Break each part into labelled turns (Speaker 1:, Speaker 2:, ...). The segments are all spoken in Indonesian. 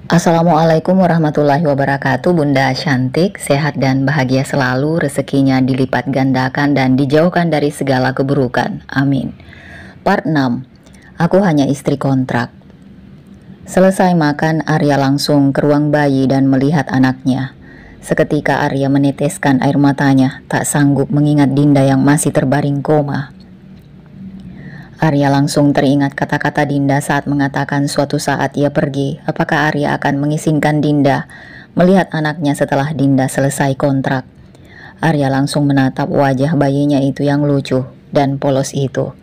Speaker 1: Assalamualaikum warahmatullahi wabarakatuh. Bunda cantik, sehat dan bahagia selalu, rezekinya dilipat gandakan dan dijauhkan dari segala keburukan. Amin. Part 6. Aku hanya istri kontrak. Selesai makan, Arya langsung ke ruang bayi dan melihat anaknya. Seketika Arya meneteskan air matanya, tak sanggup mengingat Dinda yang masih terbaring koma. Arya langsung teringat kata-kata Dinda saat mengatakan suatu saat ia pergi. Apakah Arya akan mengizinkan Dinda melihat anaknya setelah Dinda selesai kontrak? Arya langsung menatap wajah bayinya itu yang lucu dan polos itu.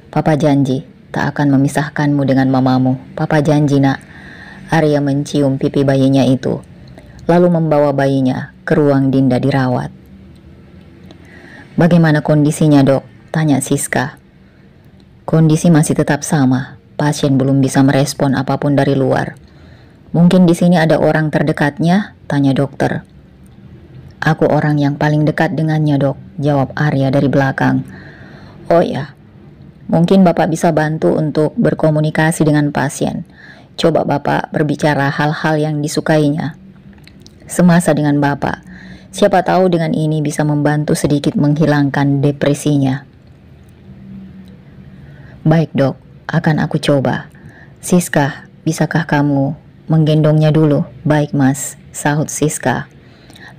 Speaker 1: Papa janji tak akan memisahkanmu dengan mamamu. Papa janji nak. Arya mencium pipi bayinya itu, lalu membawa bayinya ke ruang Dinda dirawat. Bagaimana kondisinya dok? Tanya Siska. Kondisi masih tetap sama, pasien belum bisa merespon apapun dari luar. Mungkin di sini ada orang terdekatnya, tanya dokter. Aku orang yang paling dekat dengannya dok, jawab Arya dari belakang. Oh ya, mungkin bapak bisa bantu untuk berkomunikasi dengan pasien. Coba bapak berbicara hal-hal yang disukainya. Semasa dengan bapak, siapa tahu dengan ini bisa membantu sedikit menghilangkan depresinya. Baik dok, akan aku coba. Siska, bisakah kamu menggendongnya dulu? Baik mas, sahut Siska.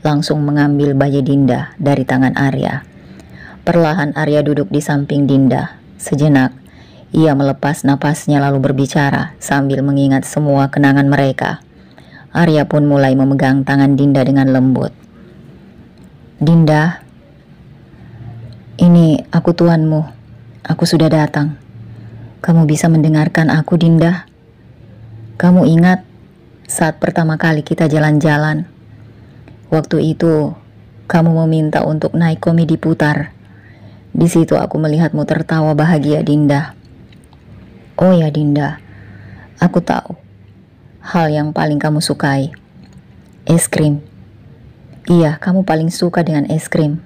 Speaker 1: Langsung mengambil bayi Dinda dari tangan Arya. Perlahan Arya duduk di samping Dinda. Sejenak, ia melepas napasnya lalu berbicara sambil mengingat semua kenangan mereka. Arya pun mulai memegang tangan Dinda dengan lembut. Dinda, ini aku tuanmu. Aku sudah datang. Kamu bisa mendengarkan aku, Dinda? Kamu ingat saat pertama kali kita jalan-jalan? Waktu itu, kamu meminta untuk naik komedi putar. Di situ aku melihatmu tertawa bahagia, Dinda. Oh ya, Dinda. Aku tahu hal yang paling kamu sukai. Es krim. Iya, kamu paling suka dengan es krim.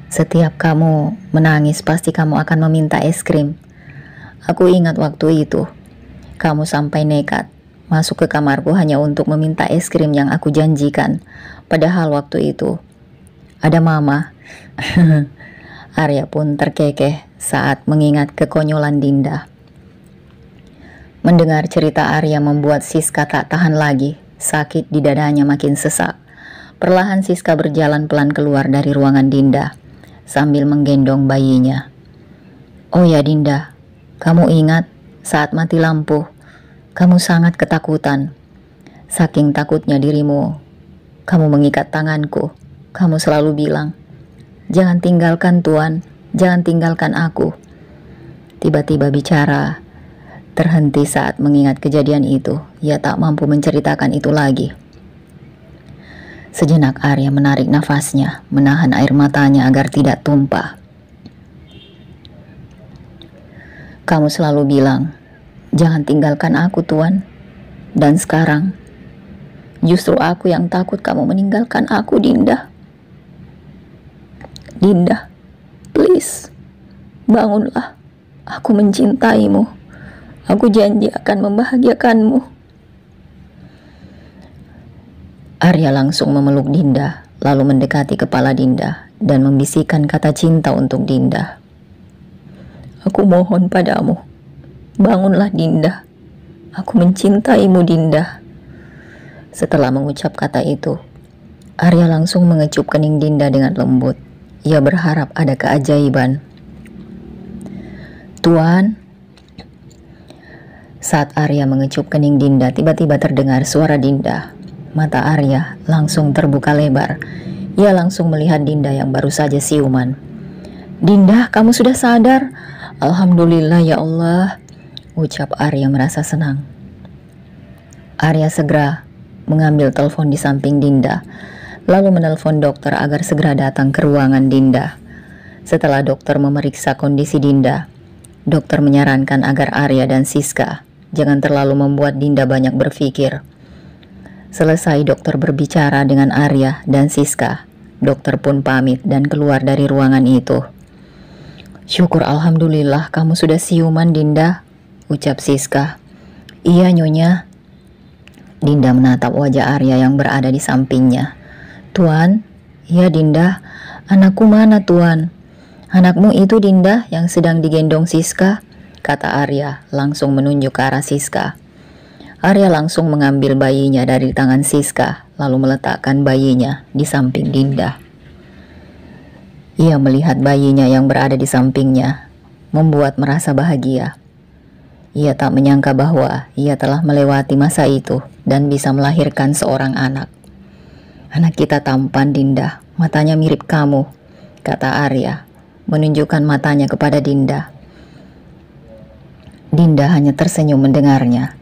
Speaker 1: Setiap kamu menangis, pasti kamu akan meminta es krim. Aku ingat waktu itu, kamu sampai nekat masuk ke kamarku hanya untuk meminta es krim yang aku janjikan. Padahal waktu itu ada mama. Arya pun terkekeh saat mengingat kekonyolan Dinda. Mendengar cerita Arya membuat Siska tak tahan lagi. Sakit di dadanya makin sesak. Perlahan Siska berjalan pelan keluar dari ruangan Dinda sambil menggendong bayinya. Oh ya Dinda, kamu ingat saat mati lampu, kamu sangat ketakutan. Saking takutnya dirimu, kamu mengikat tanganku. Kamu selalu bilang, jangan tinggalkan Tuan, jangan tinggalkan aku. Tiba-tiba bicara terhenti saat mengingat kejadian itu. Ia tak mampu menceritakan itu lagi. Sejenak Arya menarik nafasnya, menahan air matanya agar tidak tumpah. Kamu selalu bilang, jangan tinggalkan aku Tuan. Dan sekarang, justru aku yang takut kamu meninggalkan aku, Dinda. Dinda, please, bangunlah. Aku mencintaimu. Aku janji akan membahagiakanmu. Arya langsung memeluk Dinda, lalu mendekati kepala Dinda dan membisikkan kata cinta untuk Dinda. Aku mohon padamu, bangunlah Dinda. Aku mencintaimu Dinda. Setelah mengucap kata itu, Arya langsung mengecup kening Dinda dengan lembut. Ia berharap ada keajaiban. Tuan. Saat Arya mengecup kening Dinda, tiba-tiba terdengar suara Dinda. Mata Arya langsung terbuka lebar. Ia langsung melihat Dinda yang baru saja siuman. Dinda, kamu sudah sadar? Alhamdulillah ya Allah, ucap Arya merasa senang. Arya segera mengambil telepon di samping Dinda, lalu menelpon dokter agar segera datang ke ruangan Dinda. Setelah dokter memeriksa kondisi Dinda, dokter menyarankan agar Arya dan Siska jangan terlalu membuat Dinda banyak berpikir. Selesai dokter berbicara dengan Arya dan Siska, dokter pun pamit dan keluar dari ruangan itu. Syukur alhamdulillah kamu sudah siuman Dinda, ucap Siska. Iya Nyonya. Dinda menatap wajah Arya yang berada di sampingnya. "Tuan?" "Ya Dinda, anakku mana Tuan?" "Anakmu itu Dinda yang sedang digendong Siska," kata Arya langsung menunjuk ke arah Siska. Arya langsung mengambil bayinya dari tangan Siska lalu meletakkan bayinya di samping Dinda. Ia melihat bayinya yang berada di sampingnya membuat merasa bahagia. Ia tak menyangka bahwa ia telah melewati masa itu dan bisa melahirkan seorang anak. "Anak kita tampan Dinda, matanya mirip kamu," kata Arya menunjukkan matanya kepada Dinda. Dinda hanya tersenyum mendengarnya.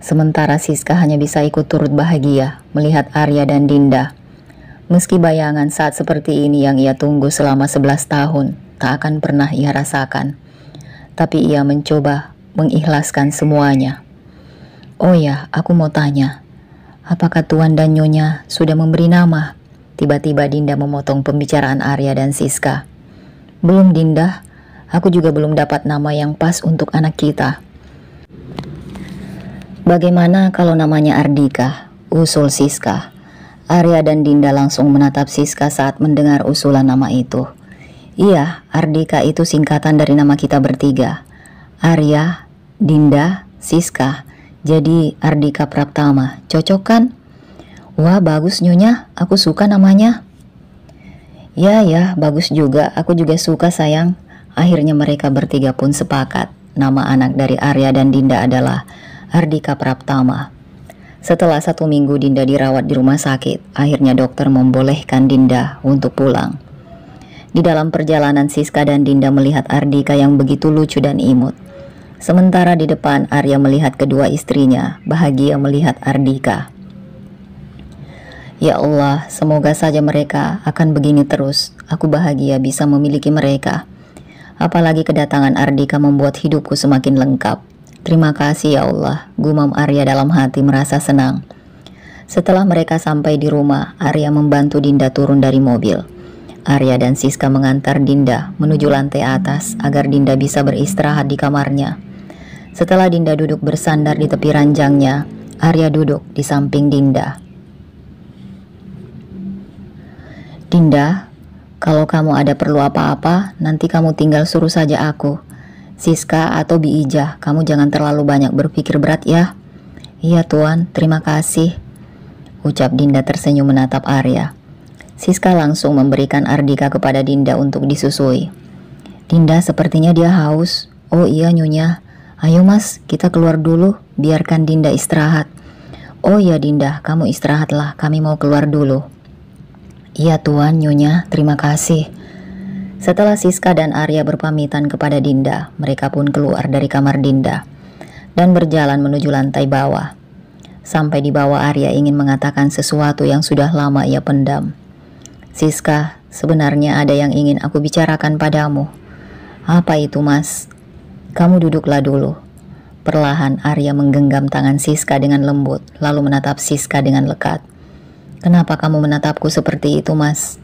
Speaker 1: Sementara Siska hanya bisa ikut turut bahagia melihat Arya dan Dinda. Meski bayangan saat seperti ini yang ia tunggu selama 11 tahun tak akan pernah ia rasakan, tapi ia mencoba mengikhlaskan semuanya. "Oh ya, aku mau tanya, apakah Tuan dan Nyonya sudah memberi nama?" Tiba-tiba Dinda memotong pembicaraan Arya dan Siska. "Belum Dinda, aku juga belum dapat nama yang pas untuk anak kita." "Bagaimana kalau namanya Ardika?" usul Siska. Arya dan Dinda langsung menatap Siska saat mendengar usulan nama itu. "Iya, Ardika itu singkatan dari nama kita bertiga. Arya, Dinda, Siska. Jadi Ardika Praptama. Cocok kan?" "Wah, bagus Nyonya, aku suka namanya." Ya, bagus juga. Aku juga suka sayang." Akhirnya mereka bertiga pun sepakat. Nama anak dari Arya dan Dinda adalah Ardika Praptama. Setelah 1 minggu Dinda dirawat di rumah sakit, akhirnya dokter membolehkan Dinda untuk pulang. Di dalam perjalanan Siska dan Dinda melihat Ardika yang begitu lucu dan imut. Sementara di depan Arya melihat kedua istrinya bahagia melihat Ardika. "Ya Allah, semoga saja mereka akan begini terus. Aku bahagia bisa memiliki mereka. Apalagi kedatangan Ardika membuat hidupku semakin lengkap. Terima kasih ya Allah," gumam Arya dalam hati merasa senang. Setelah mereka sampai di rumah, Arya membantu Dinda turun dari mobil. Arya dan Siska mengantar Dinda menuju lantai atas agar Dinda bisa beristirahat di kamarnya. Setelah Dinda duduk bersandar di tepi ranjangnya, Arya duduk di samping Dinda. "Dinda, kalau kamu ada perlu apa-apa, nanti kamu tinggal suruh saja aku. Siska atau Bi Ijah, kamu jangan terlalu banyak berpikir berat ya." "Iya Tuan, terima kasih," ucap Dinda tersenyum menatap Arya. Siska langsung memberikan Ardika kepada Dinda untuk disusui. "Dinda, sepertinya dia haus." "Oh iya Nyonya, ayo Mas, kita keluar dulu, biarkan Dinda istirahat." "Oh iya Dinda, kamu istirahatlah, kami mau keluar dulu." "Iya Tuan, Nyonya, terima kasih." Setelah Siska dan Arya berpamitan kepada Dinda, mereka pun keluar dari kamar Dinda dan berjalan menuju lantai bawah. Sampai di bawah, Arya ingin mengatakan sesuatu yang sudah lama ia pendam. "Siska, sebenarnya ada yang ingin aku bicarakan padamu." "Apa itu Mas?" "Kamu duduklah dulu." Perlahan Arya menggenggam tangan Siska dengan lembut, lalu menatap Siska dengan lekat. "Kenapa kamu menatapku seperti itu Mas?"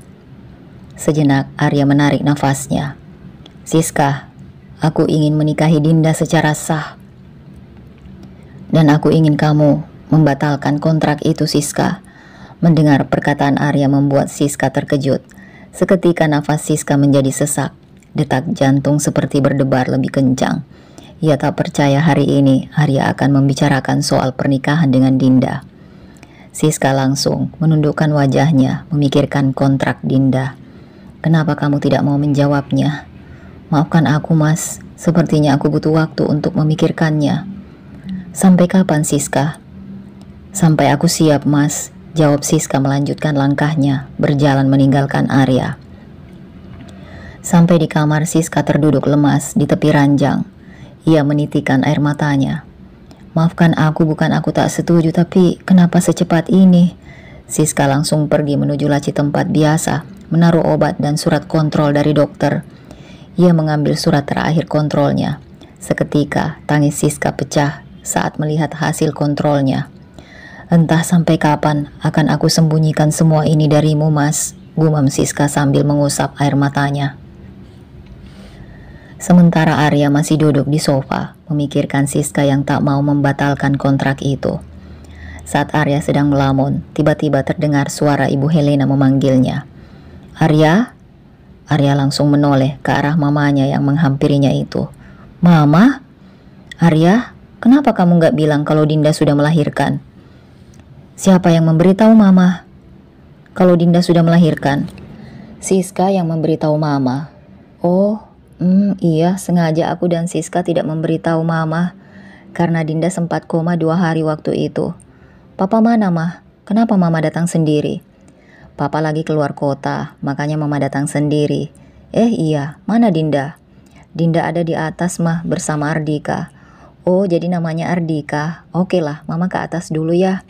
Speaker 1: Sejenak Arya menarik nafasnya. "Siska, aku ingin menikahi Dinda secara sah. Dan aku ingin kamu membatalkan kontrak itu Siska." Mendengar perkataan Arya membuat Siska terkejut. Seketika nafas Siska menjadi sesak. Detak jantung seperti berdebar lebih kencang. Ia tak percaya hari ini Arya akan membicarakan soal pernikahan dengan Dinda. Siska langsung menundukkan wajahnya memikirkan kontrak Dinda. "Kenapa kamu tidak mau menjawabnya?" "Maafkan aku Mas, sepertinya aku butuh waktu untuk memikirkannya." "Sampai kapan Siska?" "Sampai aku siap Mas," jawab Siska melanjutkan langkahnya, berjalan meninggalkan Arya. Sampai di kamar, Siska terduduk lemas di tepi ranjang. Ia menitikkan air matanya. "Maafkan aku, bukan aku tak setuju, tapi kenapa secepat ini?" Siska langsung pergi menuju laci tempat biasa, menaruh obat dan surat kontrol dari dokter. Ia mengambil surat terakhir kontrolnya. Seketika tangis Siska pecah saat melihat hasil kontrolnya. "Entah sampai kapan akan aku sembunyikan semua ini darimu Mas," gumam Siska sambil mengusap air matanya. Sementara Arya masih duduk di sofa memikirkan Siska yang tak mau membatalkan kontrak itu. Saat Arya sedang melamun, tiba-tiba terdengar suara Ibu Helena memanggilnya. "Arya?" Arya langsung menoleh ke arah mamanya yang menghampirinya itu. "Mama? Arya, kenapa kamu gak bilang kalau Dinda sudah melahirkan?" "Siapa yang memberitahu Mama kalau Dinda sudah melahirkan?" "Siska yang memberitahu Mama." "Oh, iya, sengaja aku dan Siska tidak memberitahu Mama karena Dinda sempat koma 2 hari waktu itu." "Papa mana, Mah? Kenapa Mama datang sendiri?" "Papa lagi keluar kota, makanya Mama datang sendiri." Iya, mana Dinda?" "Dinda ada di atas, Mah, bersama Ardika." "Oh, jadi namanya Ardika. Oke lah, Mama ke atas dulu ya."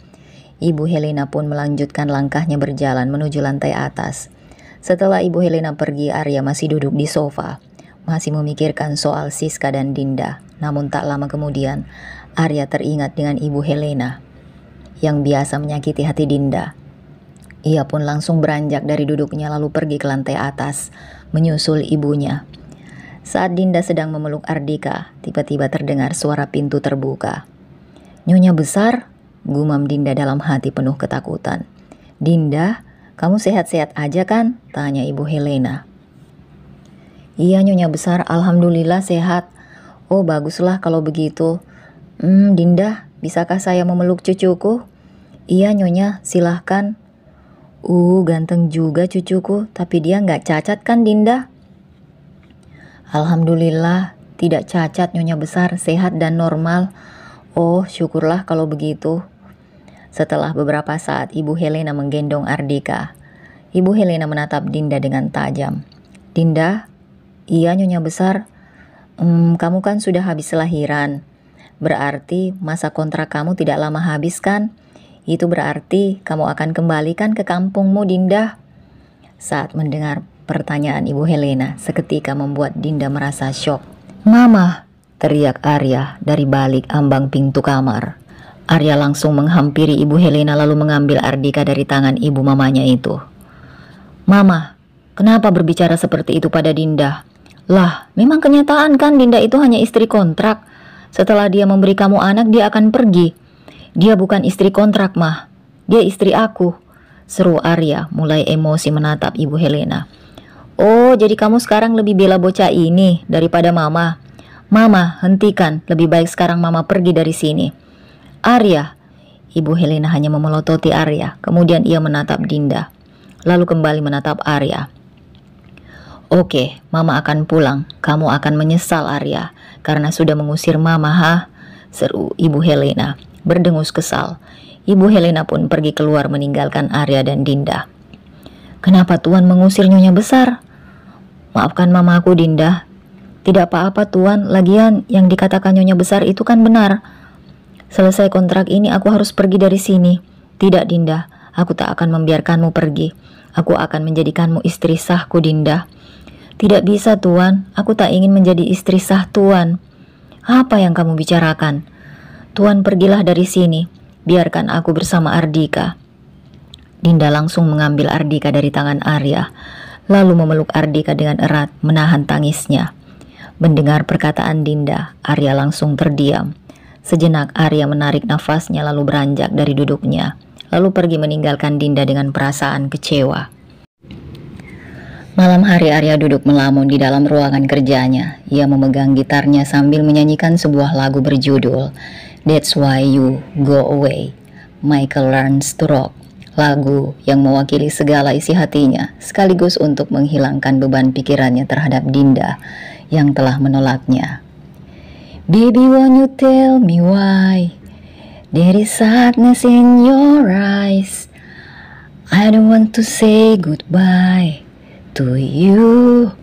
Speaker 1: Ibu Helena pun melanjutkan langkahnya berjalan menuju lantai atas. Setelah Ibu Helena pergi, Arya masih duduk di sofa, masih memikirkan soal Siska dan Dinda. Namun tak lama kemudian, Arya teringat dengan Ibu Helena yang biasa menyakiti hati Dinda. Ia pun langsung beranjak dari duduknya lalu pergi ke lantai atas, menyusul ibunya. Saat Dinda sedang memeluk Ardika, tiba-tiba terdengar suara pintu terbuka. "Nyonya besar?" gumam Dinda dalam hati penuh ketakutan. "Dinda, kamu sehat-sehat aja kan?" tanya Ibu Helena. "Iya Nyonya besar, alhamdulillah sehat." "Oh baguslah kalau begitu. Dinda, bisakah saya memeluk cucuku?" "Iya Nyonya, silahkan." Ganteng juga cucuku, tapi dia nggak cacat kan Dinda?" "Alhamdulillah, tidak cacat Nyonya besar, sehat dan normal." "Oh, syukurlah kalau begitu." Setelah beberapa saat, Ibu Helena menggendong Ardika. Ibu Helena menatap Dinda dengan tajam. "Dinda?" "Iya Nyonya besar." Kamu kan sudah habis lahiran. Berarti masa kontrak kamu tidak lama habis kan? Itu berarti kamu akan kembalikan ke kampungmu Dinda." Saat mendengar pertanyaan Ibu Helena, seketika membuat Dinda merasa syok. "Mama!" teriak Arya dari balik ambang pintu kamar. Arya langsung menghampiri Ibu Helena lalu mengambil Ardika dari tangan ibu mamanya itu. "Mama, kenapa berbicara seperti itu pada Dinda?" "Lah, memang kenyataan kan Dinda itu hanya istri kontrak. Setelah dia memberi kamu anak, dia akan pergi. Dia bukan istri kontrak, Mah. Dia istri aku," seru Arya mulai emosi menatap Ibu Helena. "Oh, jadi kamu sekarang lebih bela bocah ini daripada Mama. Mama, hentikan. Lebih baik sekarang Mama pergi dari sini." "Arya." Ibu Helena hanya memelototi Arya, kemudian ia menatap Dinda, lalu kembali menatap Arya. "Oke, Mama akan pulang. Kamu akan menyesal Arya, karena sudah mengusir Mama, seru Ibu Helena berdengus kesal. Ibu Helena pun pergi keluar meninggalkan Arya dan Dinda. "Kenapa Tuan mengusir Nyonya besar?" "Maafkan Mama aku Dinda." "Tidak apa-apa Tuan, lagian yang dikatakan Nyonya besar itu kan benar. Selesai kontrak ini aku harus pergi dari sini." "Tidak Dinda, aku tak akan membiarkanmu pergi. Aku akan menjadikanmu istri sahku Dinda." "Tidak bisa Tuan, aku tak ingin menjadi istri sah Tuan." "Apa yang kamu bicarakan? Tuan pergilah dari sini, biarkan aku bersama Ardika." Dinda langsung mengambil Ardika dari tangan Arya, lalu memeluk Ardika dengan erat menahan tangisnya. Mendengar perkataan Dinda, Arya langsung terdiam. Sejenak Arya menarik nafasnya lalu beranjak dari duduknya, lalu pergi meninggalkan Dinda dengan perasaan kecewa. Malam hari Arya duduk melamun di dalam ruangan kerjanya. Ia memegang gitarnya sambil menyanyikan sebuah lagu berjudul That's Why You Go Away, Michael Learns to Rock. Lagu yang mewakili segala isi hatinya, sekaligus untuk menghilangkan beban pikirannya terhadap Dinda yang telah menolaknya. Baby, won't you tell me why there is sadness in your eyes? I don't want to say goodbye to you.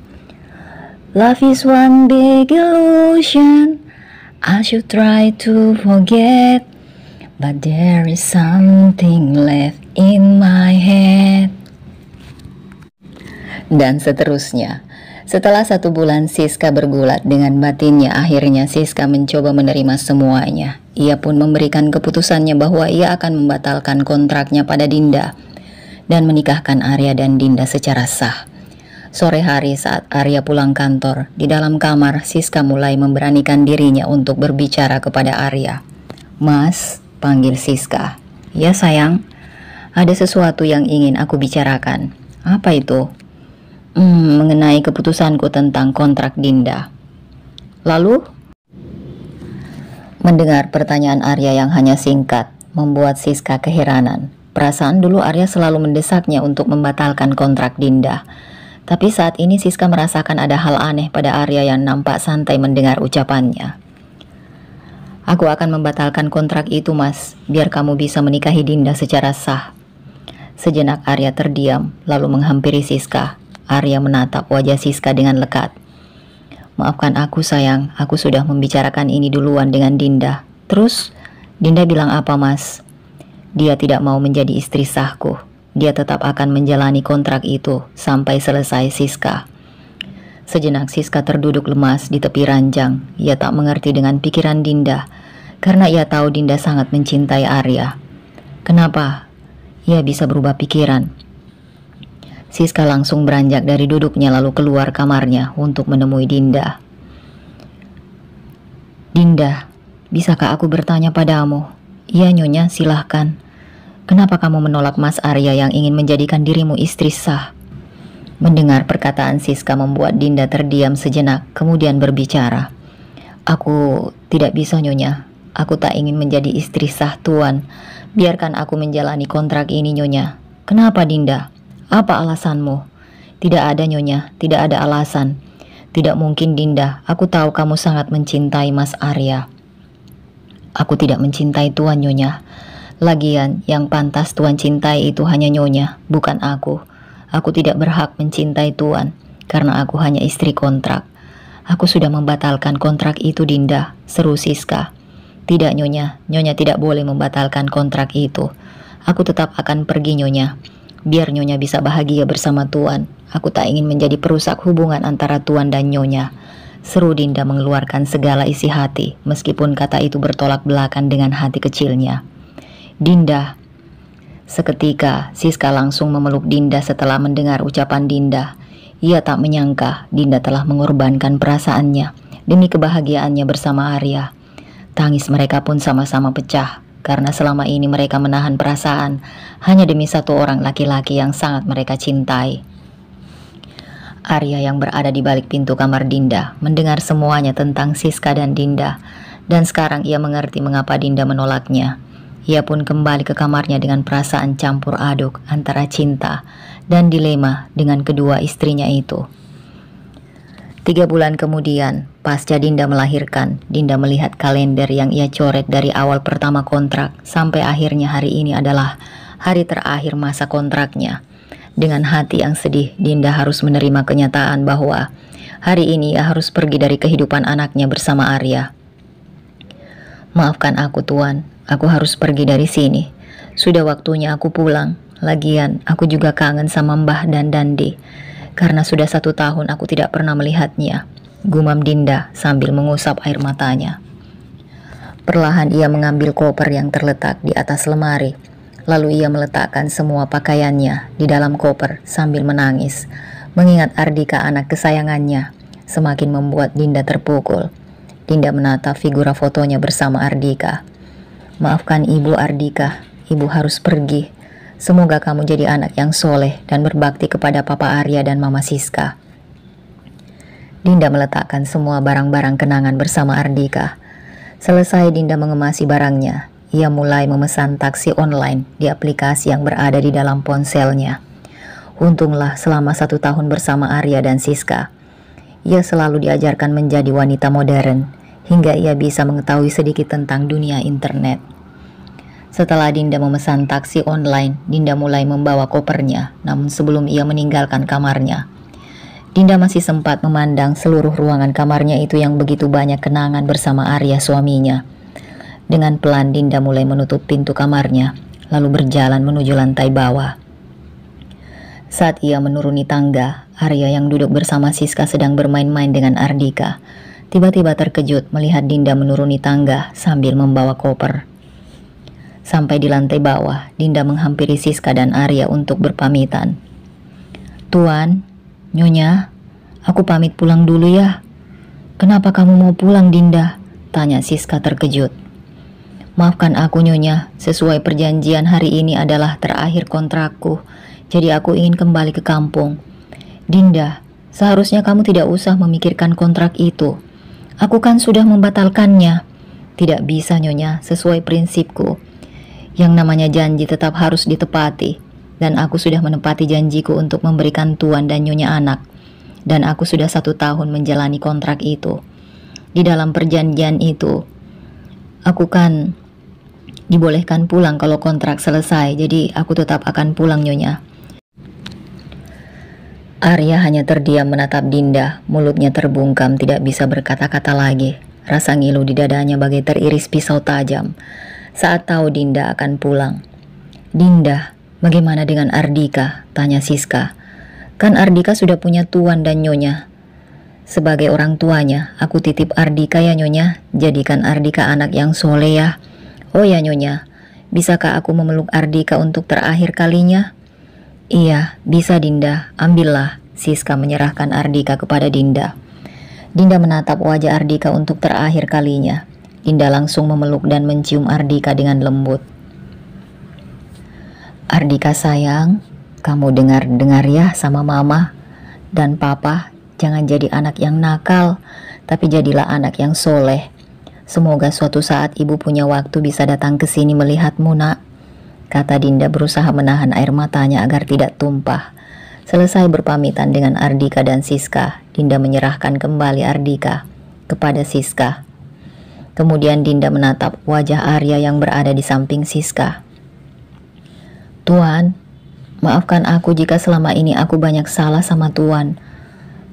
Speaker 1: Love is one big illusion. I should try to forget, but there is something left in my head. Dan seterusnya. Setelah 1 bulan Siska bergulat dengan batinnya, akhirnya Siska mencoba menerima semuanya. Ia pun memberikan keputusannya bahwa ia akan membatalkan kontraknya pada Dinda dan menikahkan Arya dan Dinda secara sah. Sore hari saat Arya pulang kantor, di dalam kamar Siska mulai memberanikan dirinya untuk berbicara kepada Arya. "Mas," panggil Siska. Ya sayang, ada sesuatu yang ingin aku bicarakan. Apa itu? Mengenai keputusanku tentang kontrak Dinda. Lalu, mendengar pertanyaan Arya yang hanya singkat, membuat Siska keheranan. Perasaan dulu Arya selalu mendesaknya untuk membatalkan kontrak Dinda. Tapi saat ini Siska merasakan ada hal aneh pada Arya yang nampak santai mendengar ucapannya. Aku akan membatalkan kontrak itu, Mas, biar kamu bisa menikahi Dinda secara sah. Sejenak Arya terdiam, lalu menghampiri Siska. Arya menatap wajah Siska dengan lekat. Maafkan aku sayang, aku sudah membicarakan ini duluan dengan Dinda. Terus, Dinda bilang apa, Mas? Dia tidak mau menjadi istri sahku. Dia tetap akan menjalani kontrak itu sampai selesai, Siska. Sejenak Siska terduduk lemas di tepi ranjang. Ia tak mengerti dengan pikiran Dinda, karena ia tahu Dinda sangat mencintai Arya. Kenapa ia bisa berubah pikiran? Siska langsung beranjak dari duduknya lalu keluar kamarnya untuk menemui Dinda. Dinda, bisakah aku bertanya padamu? Iya Nyonya, silahkan. Kenapa kamu menolak Mas Arya yang ingin menjadikan dirimu istri sah? Mendengar perkataan Siska membuat Dinda terdiam sejenak, kemudian berbicara. Aku tidak bisa Nyonya. Aku tak ingin menjadi istri sah Tuan. Biarkan aku menjalani kontrak ini Nyonya. Kenapa Dinda? Apa alasanmu? Tidak ada Nyonya, tidak ada alasan. Tidak mungkin Dinda, aku tahu kamu sangat mencintai Mas Arya. Aku tidak mencintai Tuan Nyonya. Lagian yang pantas Tuan cintai itu hanya Nyonya, bukan aku. Aku tidak berhak mencintai Tuan, karena aku hanya istri kontrak. Aku sudah membatalkan kontrak itu Dinda, seru Siska. Tidak Nyonya, Nyonya tidak boleh membatalkan kontrak itu. Aku tetap akan pergi Nyonya. Biar Nyonya bisa bahagia bersama Tuan. Aku tak ingin menjadi perusak hubungan antara Tuan dan Nyonya. Seru Dinda mengeluarkan segala isi hati, meskipun kata itu bertolak belakang dengan hati kecilnya. Dinda. Seketika Siska langsung memeluk Dinda setelah mendengar ucapan Dinda. Ia tak menyangka Dinda telah mengorbankan perasaannya demi kebahagiaannya bersama Arya. Tangis mereka pun sama-sama pecah, karena selama ini mereka menahan perasaan hanya demi satu orang laki-laki yang sangat mereka cintai. Arya yang berada di balik pintu kamar Dinda mendengar semuanya tentang Siska dan Dinda, dan sekarang ia mengerti mengapa Dinda menolaknya. Ia pun kembali ke kamarnya dengan perasaan campur aduk antara cinta dan dilema dengan kedua istrinya itu. 3 bulan kemudian, pasca Dinda melahirkan, Dinda melihat kalender yang ia coret dari awal pertama kontrak sampai akhirnya hari ini adalah hari terakhir masa kontraknya. Dengan hati yang sedih, Dinda harus menerima kenyataan bahwa hari ini ia harus pergi dari kehidupan anaknya bersama Arya. Maafkan aku Tuan, aku harus pergi dari sini. Sudah waktunya aku pulang. Lagian, aku juga kangen sama Mbah dan Dandi. Karena sudah 1 tahun aku tidak pernah melihatnya, gumam Dinda sambil mengusap air matanya. Perlahan ia mengambil koper yang terletak di atas lemari. Lalu ia meletakkan semua pakaiannya di dalam koper sambil menangis. Mengingat Ardika anak kesayangannya, semakin membuat Dinda terpukul. Dinda menatap figura fotonya bersama Ardika. Maafkan Ibu Ardika, Ibu harus pergi. Semoga kamu jadi anak yang soleh dan berbakti kepada Papa Arya dan Mama Siska. Dinda meletakkan semua barang-barang kenangan bersama Ardika. Selesai Dinda mengemasi barangnya, ia mulai memesan taksi online di aplikasi yang berada di dalam ponselnya. Untunglah selama 1 tahun bersama Arya dan Siska, ia selalu diajarkan menjadi wanita modern, hingga ia bisa mengetahui sedikit tentang dunia internet. Setelah Dinda memesan taksi online, Dinda mulai membawa kopernya, namun sebelum ia meninggalkan kamarnya, Dinda masih sempat memandang seluruh ruangan kamarnya itu yang begitu banyak kenangan bersama Arya suaminya. Dengan pelan Dinda mulai menutup pintu kamarnya, lalu berjalan menuju lantai bawah. Saat ia menuruni tangga, Arya yang duduk bersama Siska sedang bermain-main dengan Ardika. Tiba-tiba terkejut melihat Dinda menuruni tangga sambil membawa koper. Sampai di lantai bawah, Dinda menghampiri Siska dan Arya untuk berpamitan. Tuan, Nyonya, aku pamit pulang dulu ya. Kenapa kamu mau pulang Dinda? Tanya Siska terkejut. Maafkan aku Nyonya, sesuai perjanjian hari ini adalah terakhir kontrakku, jadi aku ingin kembali ke kampung. Dinda, seharusnya kamu tidak usah memikirkan kontrak itu. Aku kan sudah membatalkannya. Tidak bisa Nyonya, sesuai prinsipku. Yang namanya janji tetap harus ditepati. Dan aku sudah menepati janjiku untuk memberikan Tuan dan Nyonya anak. Dan aku sudah 1 tahun menjalani kontrak itu. Di dalam perjanjian itu, aku kan dibolehkan pulang kalau kontrak selesai. Jadi aku tetap akan pulang Nyonya. Arya hanya terdiam menatap Dinda, mulutnya terbungkam tidak bisa berkata-kata lagi. Rasa ngilu di dadanya bagai teriris pisau tajam saat tahu Dinda akan pulang. Dinda, bagaimana dengan Ardika? Tanya Siska. Kan Ardika sudah punya Tuan dan Nyonya. Sebagai orang tuanya, aku titip Ardika ya Nyonya. Jadikan Ardika anak yang soleh ya. Oh ya Nyonya, bisakah aku memeluk Ardika untuk terakhir kalinya? Iya, bisa Dinda, ambillah. Siska menyerahkan Ardika kepada Dinda. Dinda menatap wajah Ardika untuk terakhir kalinya. Dinda langsung memeluk dan mencium Ardika dengan lembut. Ardika sayang, kamu dengar-dengar ya sama mama dan papa. Jangan jadi anak yang nakal, tapi jadilah anak yang soleh. Semoga suatu saat ibu punya waktu bisa datang ke sini melihatmu nak, kata Dinda berusaha menahan air matanya agar tidak tumpah. Selesai berpamitan dengan Ardika dan Siska, Dinda menyerahkan kembali Ardika kepada Siska. Kemudian Dinda menatap wajah Arya yang berada di samping Siska. Tuan, maafkan aku jika selama ini aku banyak salah sama Tuan.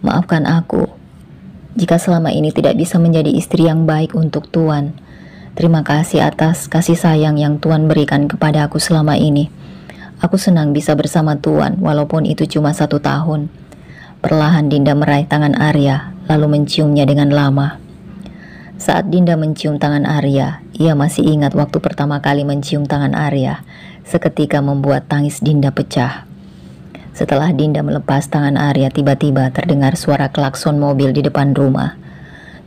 Speaker 1: Maafkan aku jika selama ini tidak bisa menjadi istri yang baik untuk Tuan. Terima kasih atas kasih sayang yang Tuan berikan kepada aku selama ini. Aku senang bisa bersama Tuan walaupun itu cuma 1 tahun. Perlahan Dinda meraih tangan Arya lalu menciumnya dengan lama. Saat Dinda mencium tangan Arya, ia masih ingat waktu pertama kali mencium tangan Arya. Seketika membuat tangis Dinda pecah. Setelah Dinda melepas tangan Arya, tiba-tiba terdengar suara klakson mobil di depan rumah.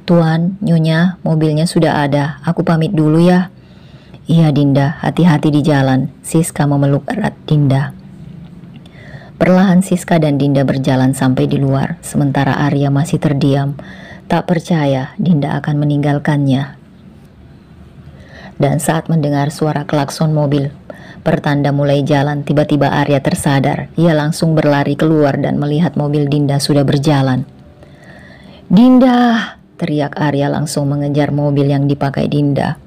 Speaker 1: Tuan, Nyonya, mobilnya sudah ada. Aku pamit dulu ya. Iya Dinda, hati-hati di jalan. Siska memeluk erat Dinda. Perlahan Siska dan Dinda berjalan sampai di luar, sementara Arya masih terdiam. Tak percaya Dinda akan meninggalkannya. Dan saat mendengar suara klakson mobil, pertanda mulai jalan, tiba-tiba Arya tersadar. Ia langsung berlari keluar dan melihat mobil Dinda sudah berjalan. Dinda! Teriak Arya langsung mengejar mobil yang dipakai Dinda.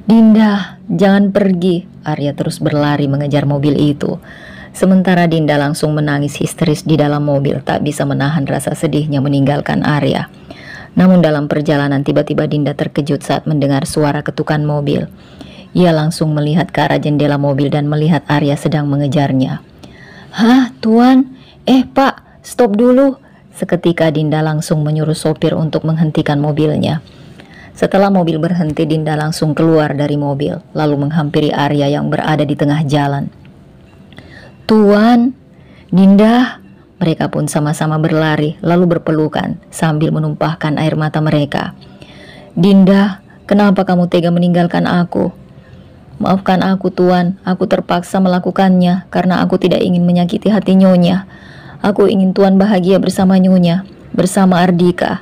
Speaker 1: Dinda, jangan pergi. Arya terus berlari mengejar mobil itu. Sementara Dinda langsung menangis histeris di dalam mobil, tak bisa menahan rasa sedihnya meninggalkan Arya. Namun dalam perjalanan tiba-tiba Dinda terkejut saat mendengar suara ketukan mobil. Ia langsung melihat ke arah jendela mobil dan melihat Arya sedang mengejarnya. Hah, Tuan? Pak, stop dulu. Seketika Dinda langsung menyuruh sopir untuk menghentikan mobilnya. Setelah mobil berhenti, Dinda langsung keluar dari mobil, lalu menghampiri Arya yang berada di tengah jalan. Tuan, Dinda, mereka pun sama-sama berlari, lalu berpelukan sambil menumpahkan air mata mereka. Dinda, kenapa kamu tega meninggalkan aku? Maafkan aku Tuan, aku terpaksa melakukannya karena aku tidak ingin menyakiti hati Nyonya. Aku ingin Tuan bahagia bersama Nyonya, bersama Ardika.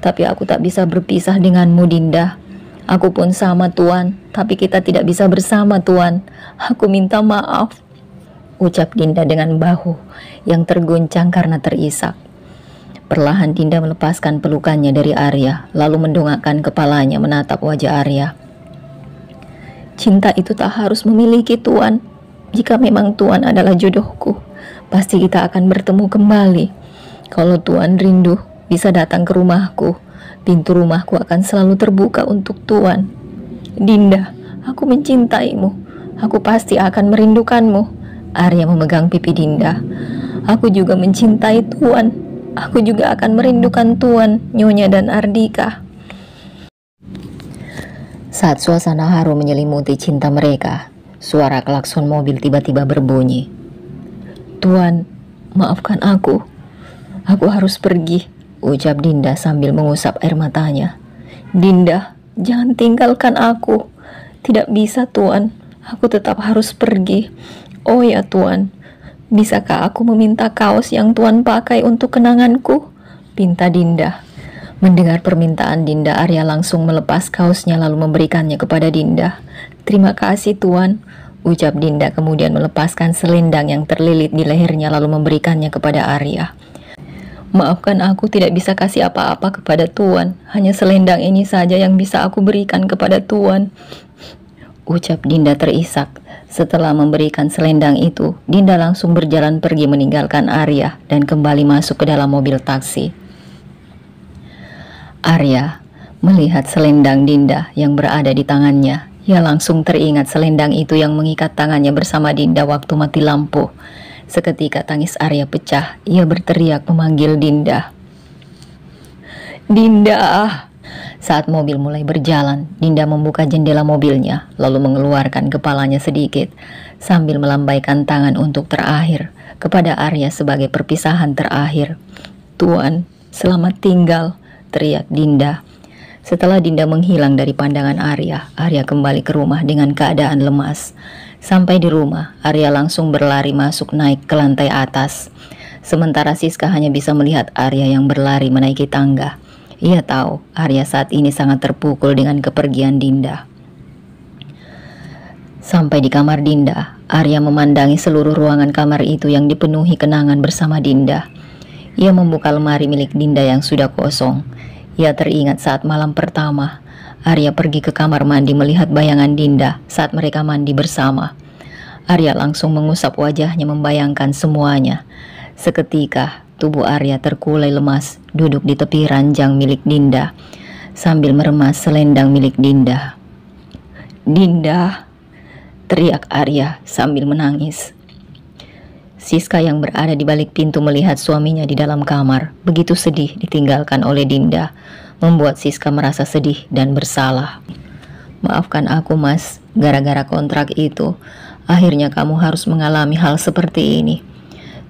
Speaker 1: Tapi aku tak bisa berpisah denganmu Dinda. Aku pun sama Tuan, tapi kita tidak bisa bersama Tuan. Aku minta maaf, ucap Dinda dengan bahu yang terguncang karena terisak. Perlahan Dinda melepaskan pelukannya dari Arya, lalu mendongakkan kepalanya menatap wajah Arya. Cinta itu tak harus memiliki Tuan. Jika memang Tuan adalah jodohku, pasti kita akan bertemu kembali. Kalau Tuan rindu, bisa datang ke rumahku. Pintu rumahku akan selalu terbuka untuk Tuan. Dinda, aku mencintaimu. Aku pasti akan merindukanmu. Arya memegang pipi Dinda. Aku juga mencintai Tuan. Aku juga akan merindukan Tuan, Nyonya dan Ardika. Saat suasana haru menyelimuti cinta mereka, suara klakson mobil tiba-tiba berbunyi. Tuan, maafkan aku. Aku harus pergi, ucap Dinda sambil mengusap air matanya. Dinda, jangan tinggalkan aku.
Speaker 2: Tidak bisa, Tuan. Aku tetap harus pergi. Oh ya, Tuan. Bisakah aku meminta kaos yang Tuan pakai untuk kenanganku? Pinta Dinda. Mendengar permintaan Dinda, Arya langsung melepas kaosnya lalu memberikannya kepada Dinda. Terima kasih, Tuan, ucap Dinda kemudian melepaskan selendang yang terlilit di lehernya lalu memberikannya kepada Arya. Maafkan aku tidak bisa kasih apa-apa kepada Tuan. Hanya selendang ini saja yang bisa aku berikan kepada Tuan, ucap Dinda terisak. Setelah memberikan selendang itu, Dinda langsung berjalan pergi meninggalkan Arya dan kembali masuk ke dalam mobil taksi. Arya melihat selendang Dinda yang berada di tangannya. Ia langsung teringat selendang itu yang mengikat tangannya bersama Dinda waktu mati lampu. Seketika tangis Arya pecah. Ia berteriak memanggil Dinda. Dinda! Saat mobil mulai berjalan, Dinda membuka jendela mobilnya, lalu mengeluarkan kepalanya sedikit, sambil melambaikan tangan untuk terakhir kepada Arya sebagai perpisahan terakhir. Tuan, selamat tinggal, teriak Dinda. Setelah Dinda menghilang dari pandangan Arya, Arya kembali ke rumah dengan keadaan lemas. Sampai di rumah, Arya langsung berlari masuk naik ke lantai atas. Sementara Siska hanya bisa melihat Arya yang berlari menaiki tangga. Ia tahu Arya saat ini sangat terpukul dengan kepergian Dinda. Sampai di kamar Dinda, Arya memandangi seluruh ruangan kamar itu yang dipenuhi kenangan bersama Dinda. Ia membuka lemari milik Dinda yang sudah kosong. Ia teringat saat malam pertama Arya pergi ke kamar mandi melihat bayangan Dinda saat mereka mandi bersama. Arya langsung mengusap wajahnya membayangkan semuanya. Seketika tubuh Arya terkulai lemas duduk di tepi ranjang milik Dinda sambil meremas selendang milik Dinda. Dinda, teriak Arya sambil menangis. Siska yang berada di balik pintu melihat suaminya di dalam kamar begitu sedih ditinggalkan oleh Dinda, membuat Siska merasa sedih dan bersalah. Maafkan aku, Mas, gara-gara kontrak itu akhirnya kamu harus mengalami hal seperti ini.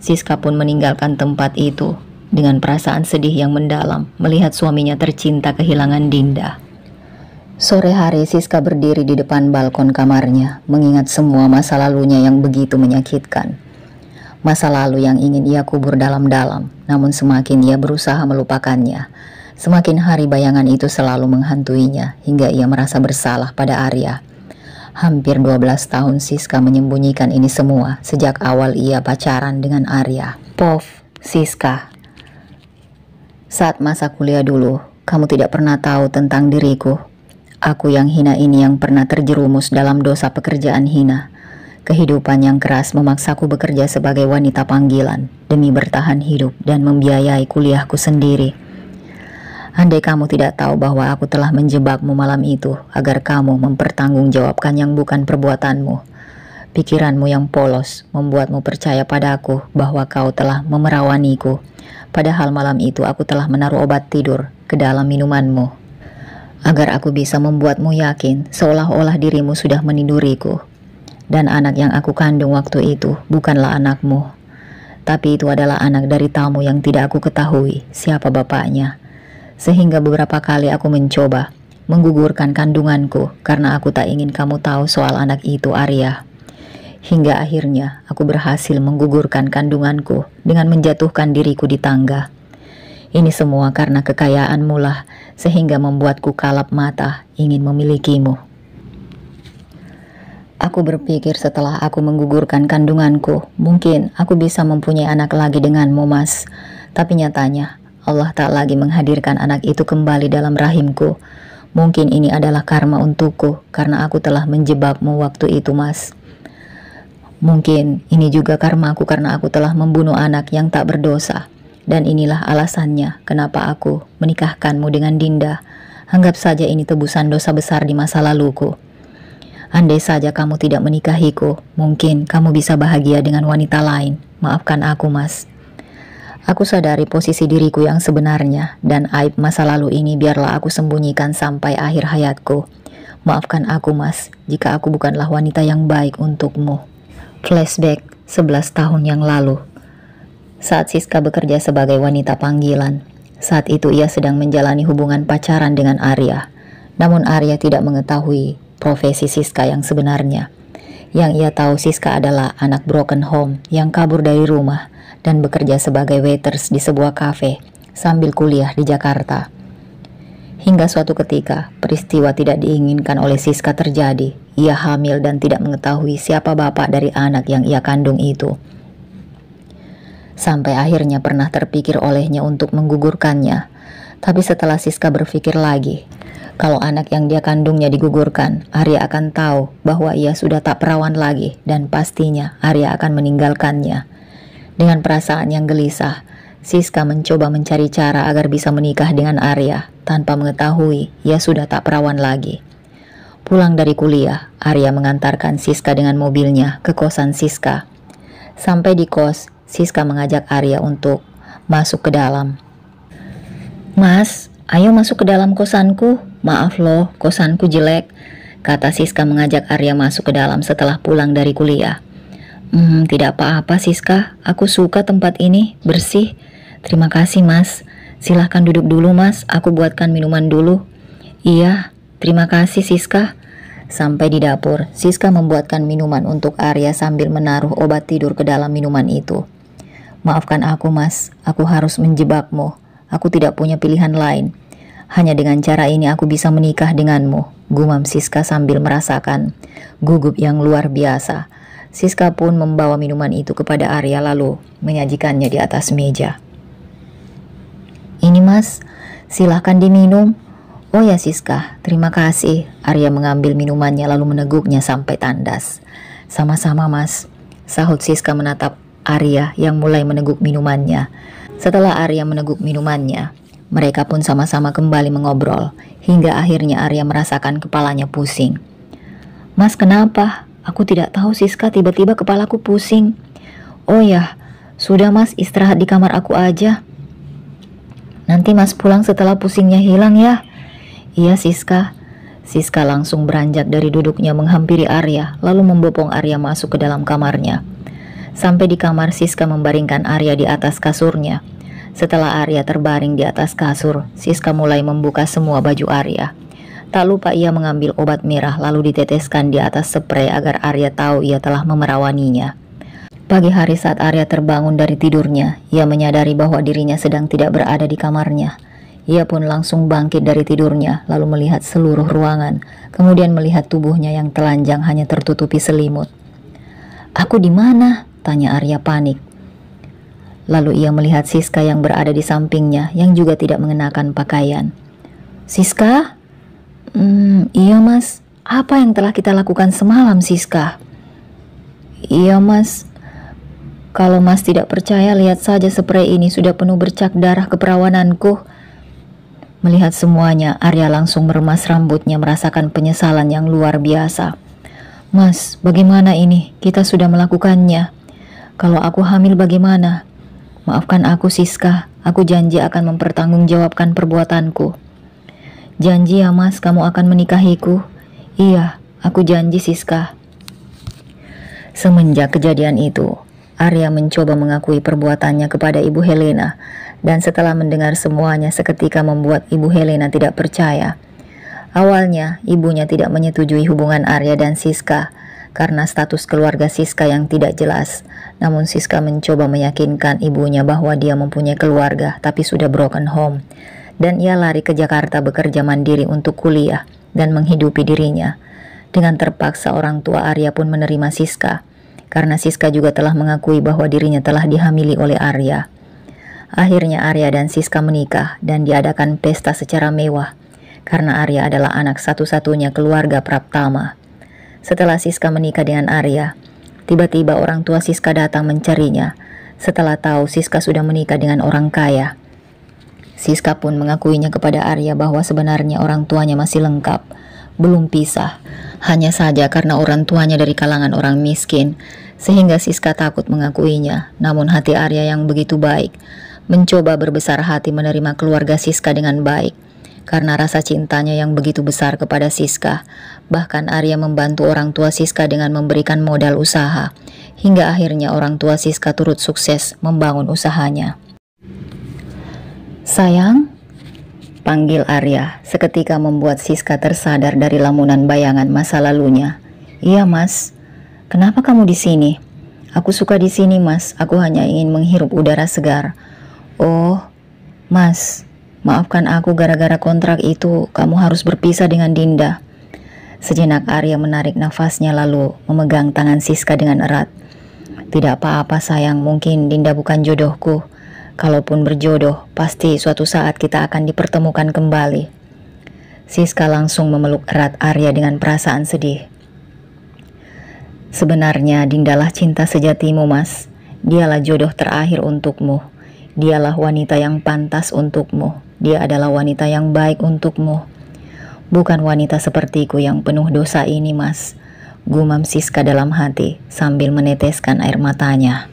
Speaker 2: Siska pun meninggalkan tempat itu dengan perasaan sedih yang mendalam melihat suaminya tercinta kehilangan Dinda. Sore hari Siska berdiri di depan balkon kamarnya mengingat semua masa lalunya yang begitu menyakitkan. Masa lalu yang ingin ia kubur dalam-dalam, namun semakin ia berusaha melupakannya, semakin hari bayangan itu selalu menghantuinya hingga ia merasa bersalah pada Arya. Hampir 12 tahun Siska menyembunyikan ini semua sejak awal ia pacaran dengan Arya. Pov, Siska, saat masa kuliah dulu, kamu tidak pernah tahu tentang diriku. Aku yang hina ini yang pernah terjerumus dalam dosa pekerjaan hina. Kehidupan yang keras memaksaku bekerja sebagai wanita panggilan demi bertahan hidup dan membiayai kuliahku sendiri. Andai kamu tidak tahu bahwa aku telah menjebakmu malam itu agar kamu mempertanggungjawabkan yang bukan perbuatanmu. Pikiranmu yang polos membuatmu percaya padaku bahwa kau telah memerawaniku. Padahal malam itu aku telah menaruh obat tidur ke dalam minumanmu agar aku bisa membuatmu yakin seolah-olah dirimu sudah meniduriku. Dan anak yang aku kandung waktu itu bukanlah anakmu, tapi itu adalah anak dari tamu yang tidak aku ketahui siapa bapaknya. Sehingga beberapa kali aku mencoba menggugurkan kandunganku karena aku tak ingin kamu tahu soal anak itu, Arya. Hingga akhirnya aku berhasil menggugurkan kandunganku dengan menjatuhkan diriku di tangga. Ini semua karena kekayaanmu lah, sehingga membuatku kalap mata ingin memilikimu. Aku berpikir setelah aku menggugurkan kandunganku, mungkin aku bisa mempunyai anak lagi denganmu, Mas. Tapi nyatanya, Allah tak lagi menghadirkan anak itu kembali dalam rahimku. Mungkin ini adalah karma untukku, karena aku telah menjebakmu waktu itu, Mas. Mungkin ini juga karmaku karena aku telah membunuh anak yang tak berdosa. Dan inilah alasannya kenapa aku menikahkanmu dengan Dinda. Anggap saja ini tebusan dosa besar di masa laluku. Andai saja kamu tidak menikahiku, mungkin kamu bisa bahagia dengan wanita lain. Maafkan aku, Mas. Aku sadari posisi diriku yang sebenarnya, dan aib masa lalu ini biarlah aku sembunyikan sampai akhir hayatku. Maafkan aku, Mas, jika aku bukanlah wanita yang baik untukmu. Flashback 11 tahun yang lalu. Saat Siska bekerja sebagai wanita panggilan, saat itu ia sedang menjalani hubungan pacaran dengan Arya. Namun Arya tidak mengetahui
Speaker 1: profesi Siska yang sebenarnya. Yang ia tahu Siska adalah anak broken home yang kabur dari rumah dan bekerja sebagai waiters di sebuah kafe sambil kuliah di Jakarta. Hingga suatu ketika, peristiwa tidak diinginkan oleh Siska terjadi. Ia hamil dan tidak mengetahui siapa bapak dari anak yang ia kandung itu. Sampai akhirnya pernah terpikir olehnya untuk menggugurkannya. Tapi setelah Siska berpikir lagi, kalau anak yang dia kandungnya digugurkan, Arya akan tahu bahwa ia sudah tak perawan lagi dan pastinya Arya akan meninggalkannya. Dengan perasaan yang gelisah, Siska mencoba mencari cara agar bisa menikah dengan Arya tanpa mengetahui ia sudah tak perawan lagi. Pulang dari kuliah, Arya mengantarkan Siska dengan mobilnya ke kosan Siska. Sampai di kos, Siska mengajak Arya untuk masuk ke dalam. "Mas, ayo masuk ke dalam kosanku. Maaf loh, kosanku jelek," kata Siska mengajak Arya masuk ke dalam setelah pulang dari kuliah. Tidak apa-apa Siska, aku suka tempat ini, bersih. Terima kasih mas. Silahkan duduk dulu mas, aku buatkan minuman dulu. Iya, terima kasih Siska. Sampai di dapur, Siska membuatkan minuman untuk Arya sambil menaruh obat tidur ke dalam minuman itu. "Maafkan aku mas, aku harus menjebakmu. Aku tidak punya pilihan lain. Hanya dengan cara ini aku bisa menikah denganmu," gumam Siska sambil merasakan gugup yang luar biasa. Siska pun membawa minuman itu kepada Arya lalu menyajikannya di atas meja. "Ini mas, silahkan diminum." "Oh ya Siska, terima kasih." Arya mengambil minumannya lalu meneguknya sampai tandas. "Sama-sama mas," sahut Siska menatap Arya yang mulai meneguk minumannya. Setelah Arya meneguk minumannya, mereka pun sama-sama kembali mengobrol hingga akhirnya Arya merasakan kepalanya pusing. "Mas kenapa? Aku tidak tahu Siska, tiba-tiba kepalaku pusing." "Oh ya, sudah mas, istirahat di kamar aku aja. Nanti mas pulang setelah pusingnya hilang ya." "Iya Siska." Siska langsung beranjak dari duduknya menghampiri Arya lalu membopong Arya masuk ke dalam kamarnya. Sampai di kamar, Siska membaringkan Arya di atas kasurnya. Setelah Arya terbaring di atas kasur, Siska mulai membuka semua baju Arya. Tak lupa ia mengambil obat merah lalu diteteskan di atas spray agar Arya tahu ia telah memerawaninya. Pagi hari saat Arya terbangun dari tidurnya, ia menyadari bahwa dirinya sedang tidak berada di kamarnya. Ia pun langsung bangkit dari tidurnya lalu melihat seluruh ruangan, kemudian melihat tubuhnya yang telanjang hanya tertutupi selimut. "Aku di mana?" tanya Arya panik. Lalu ia melihat Siska yang berada di sampingnya yang juga tidak mengenakan pakaian. "Siska?" Iya mas. Apa yang telah kita lakukan semalam Siska?" "Iya mas. Kalau mas tidak percaya, lihat saja spray ini sudah penuh bercak darah keperawananku." Melihat semuanya, Arya langsung meremas rambutnya merasakan penyesalan yang luar biasa. "Mas, bagaimana ini? Kita sudah melakukannya. Kalau aku hamil bagaimana? Maafkan aku Siska, aku janji akan mempertanggungjawabkan perbuatanku." "Janji ya mas, kamu akan menikahiku?" "Iya, aku janji Siska." Semenjak kejadian itu, Arya mencoba mengakui perbuatannya kepada Ibu Helena, dan setelah mendengar semuanya seketika membuat Ibu Helena tidak percaya. Awalnya, ibunya tidak menyetujui hubungan Arya dan Siska karena status keluarga Siska yang tidak jelas. Namun Siska mencoba meyakinkan ibunya bahwa dia mempunyai keluarga tapi sudah broken home. Dan ia lari ke Jakarta bekerja mandiri untuk kuliah dan menghidupi dirinya. Dengan terpaksa orang tua Arya pun menerima Siska, karena Siska juga telah mengakui bahwa dirinya telah dihamili oleh Arya. Akhirnya Arya dan Siska menikah dan diadakan pesta secara mewah, karena Arya adalah anak satu-satunya keluarga Praptama. Setelah Siska menikah dengan Arya, tiba-tiba orang tua Siska datang mencarinya. Setelah tahu Siska sudah menikah dengan orang kaya, Siska pun mengakuinya kepada Arya bahwa sebenarnya orang tuanya masih lengkap, belum pisah. Hanya saja karena orang tuanya dari kalangan orang miskin, sehingga Siska takut mengakuinya. Namun hati Arya yang begitu baik, mencoba berbesar hati menerima keluarga Siska dengan baik. Karena rasa cintanya yang begitu besar kepada Siska, bahkan Arya membantu orang tua Siska dengan memberikan modal usaha, hingga akhirnya orang tua Siska turut sukses membangun usahanya. "Sayang,
Speaker 2: Panggil Arya, seketika membuat Siska tersadar dari lamunan bayangan masa lalunya. Iya mas, kenapa kamu di sini? Aku suka di sini mas, aku hanya ingin menghirup udara segar. Oh, mas, maafkan aku gara-gara kontrak itu kamu harus berpisah dengan Dinda. Sejenak Arya menarik nafasnya lalu memegang tangan Siska dengan erat. Tidak apa-apa sayang, mungkin Dinda bukan jodohku. Kalaupun berjodoh, pasti suatu saat kita akan dipertemukan kembali. Siska langsung memeluk erat Arya dengan perasaan sedih. Sebenarnya Dindalah cinta sejatimu mas. Dialah jodoh terakhir untukmu. Dialah wanita yang pantas untukmu. Dia adalah wanita yang baik untukmu. Bukan wanita sepertiku yang penuh dosa ini mas. Gumam Siska dalam hati sambil meneteskan air matanya.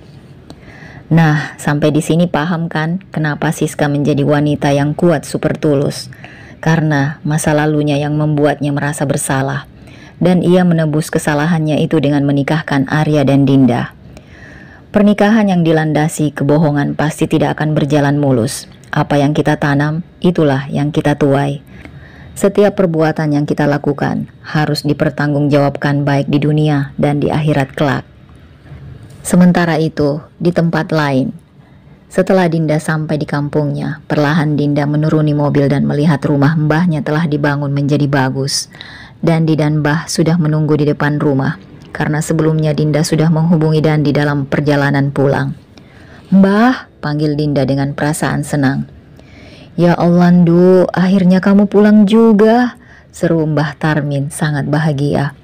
Speaker 2: Nah, sampai di sini paham kan kenapa Siska menjadi wanita yang kuat super tulus? Karena masa lalunya yang membuatnya merasa bersalah. Dan ia menebus kesalahannya itu dengan menikahkan Arya dan Dinda. Pernikahan yang dilandasi kebohongan pasti tidak akan berjalan mulus. Apa yang kita tanam, itulah yang kita tuai. Setiap perbuatan yang kita lakukan harus dipertanggungjawabkan baik di dunia dan di akhirat kelak. Sementara itu, di tempat lain, setelah Dinda sampai di kampungnya, perlahan Dinda menuruni mobil dan melihat rumah mbahnya telah dibangun menjadi bagus. Dandi dan Mbah sudah menunggu di depan rumah, karena sebelumnya Dinda sudah menghubungi Dandi dalam perjalanan pulang. Mbah, panggil Dinda dengan perasaan senang. Ya Allah Ndu, akhirnya kamu pulang juga, seru Mbah Tarmin sangat bahagia.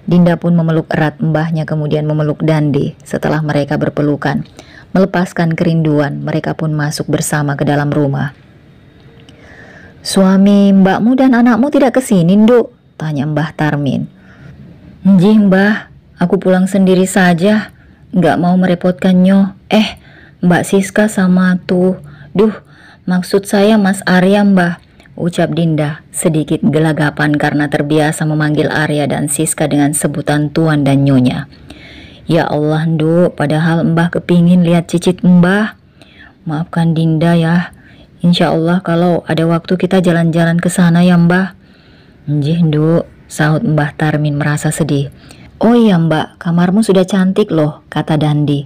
Speaker 2: Dinda pun memeluk erat mbahnya kemudian memeluk Dandi. Setelah mereka berpelukan, melepaskan kerinduan, mereka pun masuk bersama ke dalam rumah. Suami mbakmu dan anakmu tidak kesini Ndu? Tanya Mbah Tarmin. Njih Mbah, aku pulang sendiri saja, nggak mau merepotkan Nyo. Mbak Siska sama tuh, maksud saya Mas Arya Mbah, ucap Dinda sedikit gelagapan karena terbiasa memanggil Arya dan Siska dengan sebutan Tuan dan Nyonya. Ya Allah Ndu, padahal Mbah kepingin lihat cicit Mbah. Maafkan Dinda ya, insya Allah kalau ada waktu kita jalan-jalan ke sana ya Mbah. Njih Ndu, sahut Mbah Tarmin merasa sedih. Oh iya Mbak, kamarmu sudah cantik loh, kata Dandi.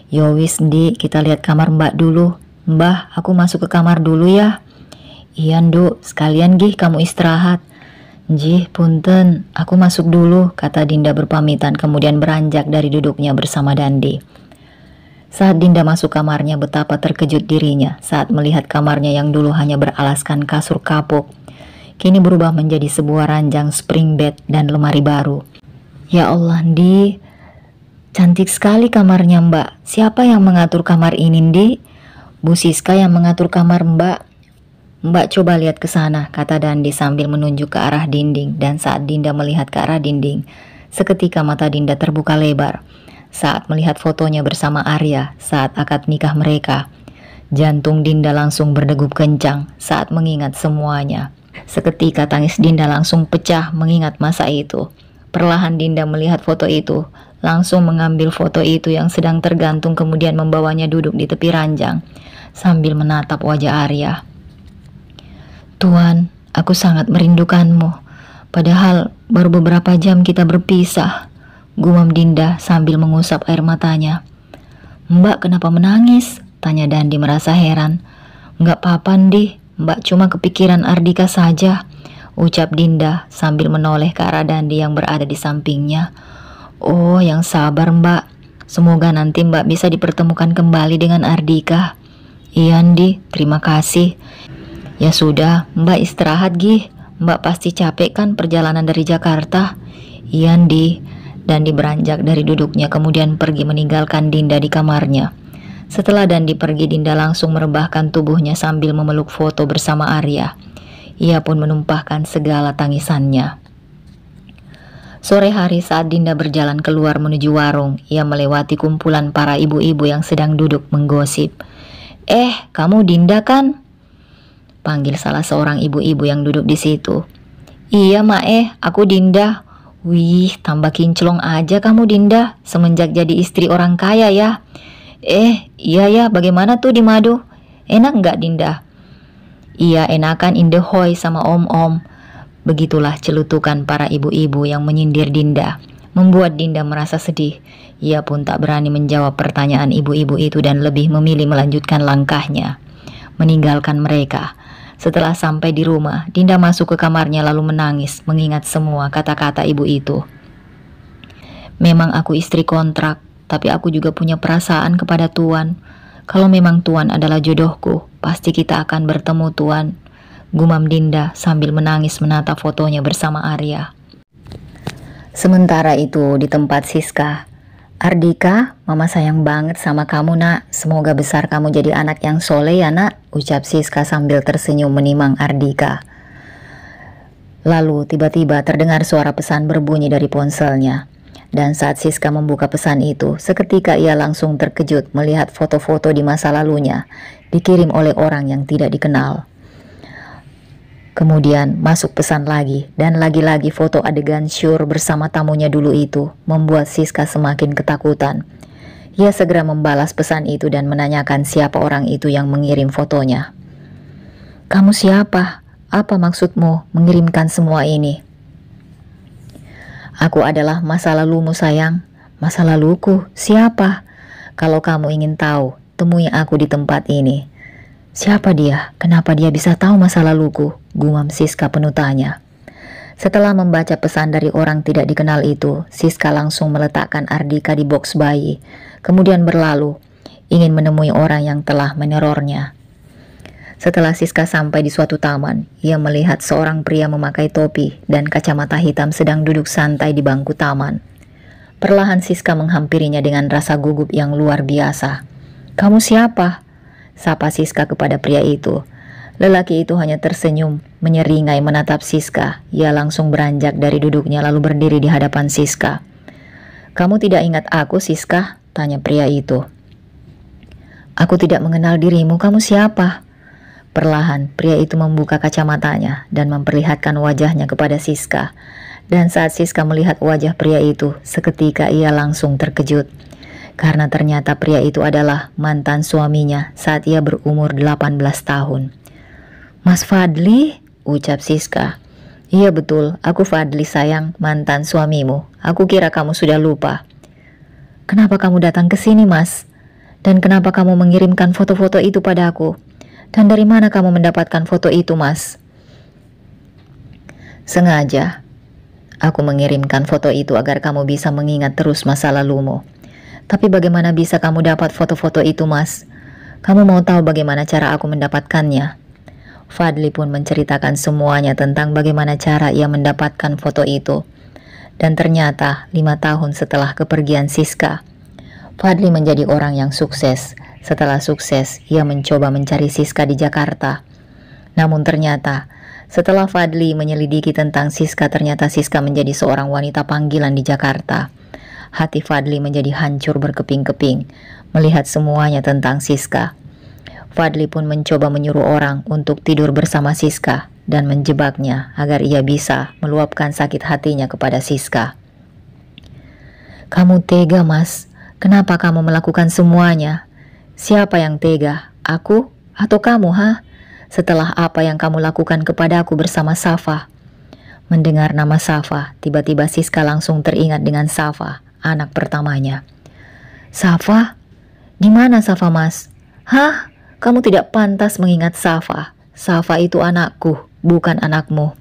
Speaker 2: Yowis Ndi, kita lihat kamar Mbak dulu. Mbah, aku masuk ke kamar dulu ya. Iya Ndu, sekalian gih kamu istirahat. Njih, punten, aku masuk dulu, kata Dinda berpamitan kemudian beranjak dari duduknya bersama Dandi. Saat Dinda masuk kamarnya, betapa terkejut dirinya saat melihat kamarnya yang dulu hanya beralaskan kasur kapuk, kini berubah menjadi sebuah ranjang spring bed dan lemari baru. Ya Allah Ndi, cantik sekali kamarnya Mbak. Siapa yang mengatur kamar ini Ndi? Bu Siska yang mengatur kamar Mbak. Mbak coba lihat ke sana, kata Dandi sambil menunjuk ke arah dinding. Dan saat Dinda melihat ke arah dinding, seketika mata Dinda terbuka lebar saat melihat fotonya bersama Arya saat akad nikah mereka. Jantung Dinda langsung berdegup kencang saat mengingat semuanya. Seketika tangis Dinda langsung pecah mengingat masa itu. Perlahan Dinda melihat foto itu, langsung mengambil foto itu yang sedang tergantung kemudian membawanya duduk di tepi ranjang sambil menatap wajah Arya. Tuan, aku sangat merindukanmu. Padahal baru beberapa jam kita berpisah, gumam Dinda sambil mengusap air matanya. Mbak kenapa menangis? Tanya Dandi merasa heran. Enggak apa-apa Ndi, Mbak cuma kepikiran Ardika saja, ucap Dinda sambil menoleh ke arah Dandi yang berada di sampingnya. Oh, yang sabar Mbak. Semoga nanti Mbak bisa dipertemukan kembali dengan Ardika. Iya Ndi, terima kasih. Ya sudah, Mbak istirahat gih. Mbak pasti capek kan perjalanan dari Jakarta. Iya Ndi. Dandi beranjak dari duduknya kemudian pergi meninggalkan Dinda di kamarnya. Setelah Dandi pergi, Dinda langsung merebahkan tubuhnya sambil memeluk foto bersama Arya. Ia pun menumpahkan segala tangisannya. Sore hari saat Dinda berjalan keluar menuju warung, ia melewati kumpulan para ibu-ibu yang sedang duduk menggosip. Kamu Dinda kan? Panggil salah seorang ibu-ibu yang duduk di situ. Iya aku Dinda. Wih, tambah kinclong aja kamu Dinda, semenjak jadi istri orang kaya ya. Iya ya, bagaimana tuh di Mado? Enak nggak Dinda? Ia enakan indehoy sama om-om. Begitulah celutukan para ibu-ibu yang menyindir Dinda, membuat Dinda merasa sedih. Ia pun tak berani menjawab pertanyaan ibu-ibu itu dan lebih memilih melanjutkan langkahnya, meninggalkan mereka. Setelah sampai di rumah, Dinda masuk ke kamarnya lalu menangis mengingat semua kata-kata ibu itu. Memang aku istri kontrak, tapi aku juga punya perasaan kepada Tuan. Kalau memang Tuan adalah jodohku, pasti kita akan bertemu Tuan, gumam Dinda sambil menangis menatap fotonya bersama Arya.
Speaker 1: Sementara itu di tempat Siska, "Ardika, mama sayang banget sama kamu nak. Semoga besar kamu jadi anak yang soleh ya nak," ucap Siska sambil tersenyum menimang Ardika. Lalu tiba-tiba terdengar suara pesan berbunyi dari ponselnya. Dan saat Siska membuka pesan itu, seketika ia langsung terkejut melihat foto-foto di masa lalunya dikirim oleh orang yang tidak dikenal. Kemudian masuk pesan lagi, dan lagi-lagi foto adegan syur bersama tamunya dulu itu membuat Siska semakin ketakutan. Ia segera membalas pesan itu dan menanyakan siapa orang itu yang mengirim fotonya. "Kamu siapa? Apa maksudmu mengirimkan semua ini?" "Aku adalah masa lalumu sayang." "Masa laluku? Siapa? Kalau kamu ingin tahu, temui aku di tempat ini." "Siapa dia? Kenapa dia bisa tahu masa laluku?" gumam Siska penuh tanya. Setelah membaca pesan dari orang tidak dikenal itu, Siska langsung meletakkan Ardika di box bayi, kemudian berlalu, ingin menemui orang yang telah menerornya. Setelah Siska sampai di suatu taman, ia melihat seorang pria memakai topi dan kacamata hitam sedang duduk santai di bangku taman. Perlahan Siska menghampirinya dengan rasa gugup yang luar biasa. "Kamu siapa?" sapa Siska kepada pria itu. Lelaki itu hanya tersenyum, menyeringai menatap Siska. Ia langsung beranjak dari duduknya lalu berdiri di hadapan Siska. "Kamu tidak ingat aku, Siska?" tanya pria itu. "Aku tidak mengenal dirimu, kamu siapa?" Perlahan, pria itu membuka kacamatanya dan memperlihatkan wajahnya kepada Siska. Dan saat Siska melihat wajah pria itu, seketika ia langsung terkejut. Karena ternyata pria itu adalah mantan suaminya saat ia berumur 18 tahun. "Mas Fadli?" ucap Siska. "Iya betul, aku Fadli sayang, mantan suamimu. Aku kira kamu sudah lupa." "Kenapa kamu datang ke sini, Mas? Dan kenapa kamu mengirimkan foto-foto itu padaku? Dan dari mana kamu mendapatkan foto itu, Mas?" "Sengaja. Aku mengirimkan foto itu agar kamu bisa mengingat terus masa lalumu. Tapi bagaimana bisa kamu dapat foto-foto itu, Mas? Kamu mau tahu bagaimana cara aku mendapatkannya?" Fadli pun menceritakan semuanya tentang bagaimana cara ia mendapatkan foto itu. Dan ternyata 5 tahun setelah kepergian Siska, Fadli menjadi orang yang sukses. Setelah sukses, ia mencoba mencari Siska di Jakarta. Namun ternyata, setelah Fadli menyelidiki tentang Siska, ternyata Siska menjadi seorang wanita panggilan di Jakarta. Hati Fadli menjadi hancur berkeping-keping melihat semuanya tentang Siska. Fadli pun mencoba menyuruh orang untuk tidur bersama Siska dan menjebaknya agar ia bisa meluapkan sakit hatinya kepada Siska. "Kamu tega, Mas. Kenapa kamu melakukan semuanya? Siapa yang tega? Aku atau kamu, ha? Setelah apa yang kamu lakukan kepadaku bersama Safa?" Mendengar nama Safa, tiba-tiba Siska langsung teringat dengan Safa, anak pertamanya. "Safa? Di mana Safa, Mas?" "Hah? Kamu tidak pantas mengingat Safa. Safa itu anakku, bukan anakmu."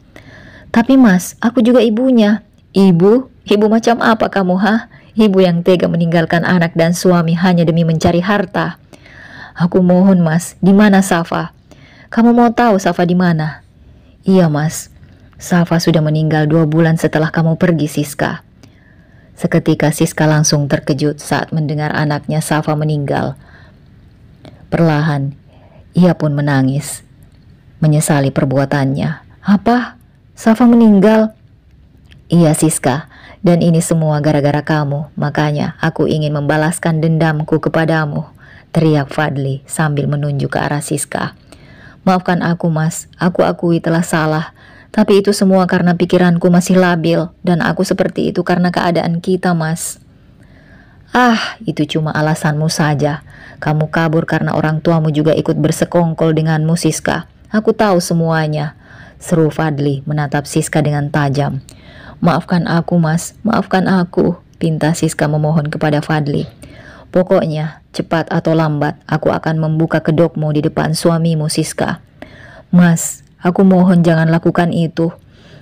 Speaker 1: "Tapi Mas, aku juga ibunya." "Ibu? Ibu macam apa kamu, ha? Ibu yang tega meninggalkan anak dan suami hanya demi mencari harta." "Aku mohon Mas, di mana Safa? Kamu mau tahu Safa di mana?" "Iya Mas, Safa sudah meninggal 2 bulan setelah kamu pergi, Siska." Seketika Siska langsung terkejut saat mendengar anaknya Safa meninggal. Perlahan, ia pun menangis, menyesali perbuatannya. "Apa? Safa meninggal?" "Iya Siska, dan ini semua gara-gara kamu. Makanya aku ingin membalaskan dendamku kepadamu," teriak Fadli sambil menunjuk ke arah Siska. "Maafkan aku Mas, aku akui telah salah. Tapi itu semua karena pikiranku masih labil, dan aku seperti itu karena keadaan kita Mas." "Ah, itu cuma alasanmu saja. Kamu kabur karena orang tuamu juga ikut bersekongkol denganmu, Siska.
Speaker 2: Aku tahu semuanya, seru Fadli menatap Siska dengan tajam. Maafkan aku mas, maafkan aku, pinta Siska memohon kepada Fadli. Pokoknya, cepat atau lambat, aku akan membuka kedokmu di depan suamimu Siska. Mas, aku mohon jangan lakukan itu.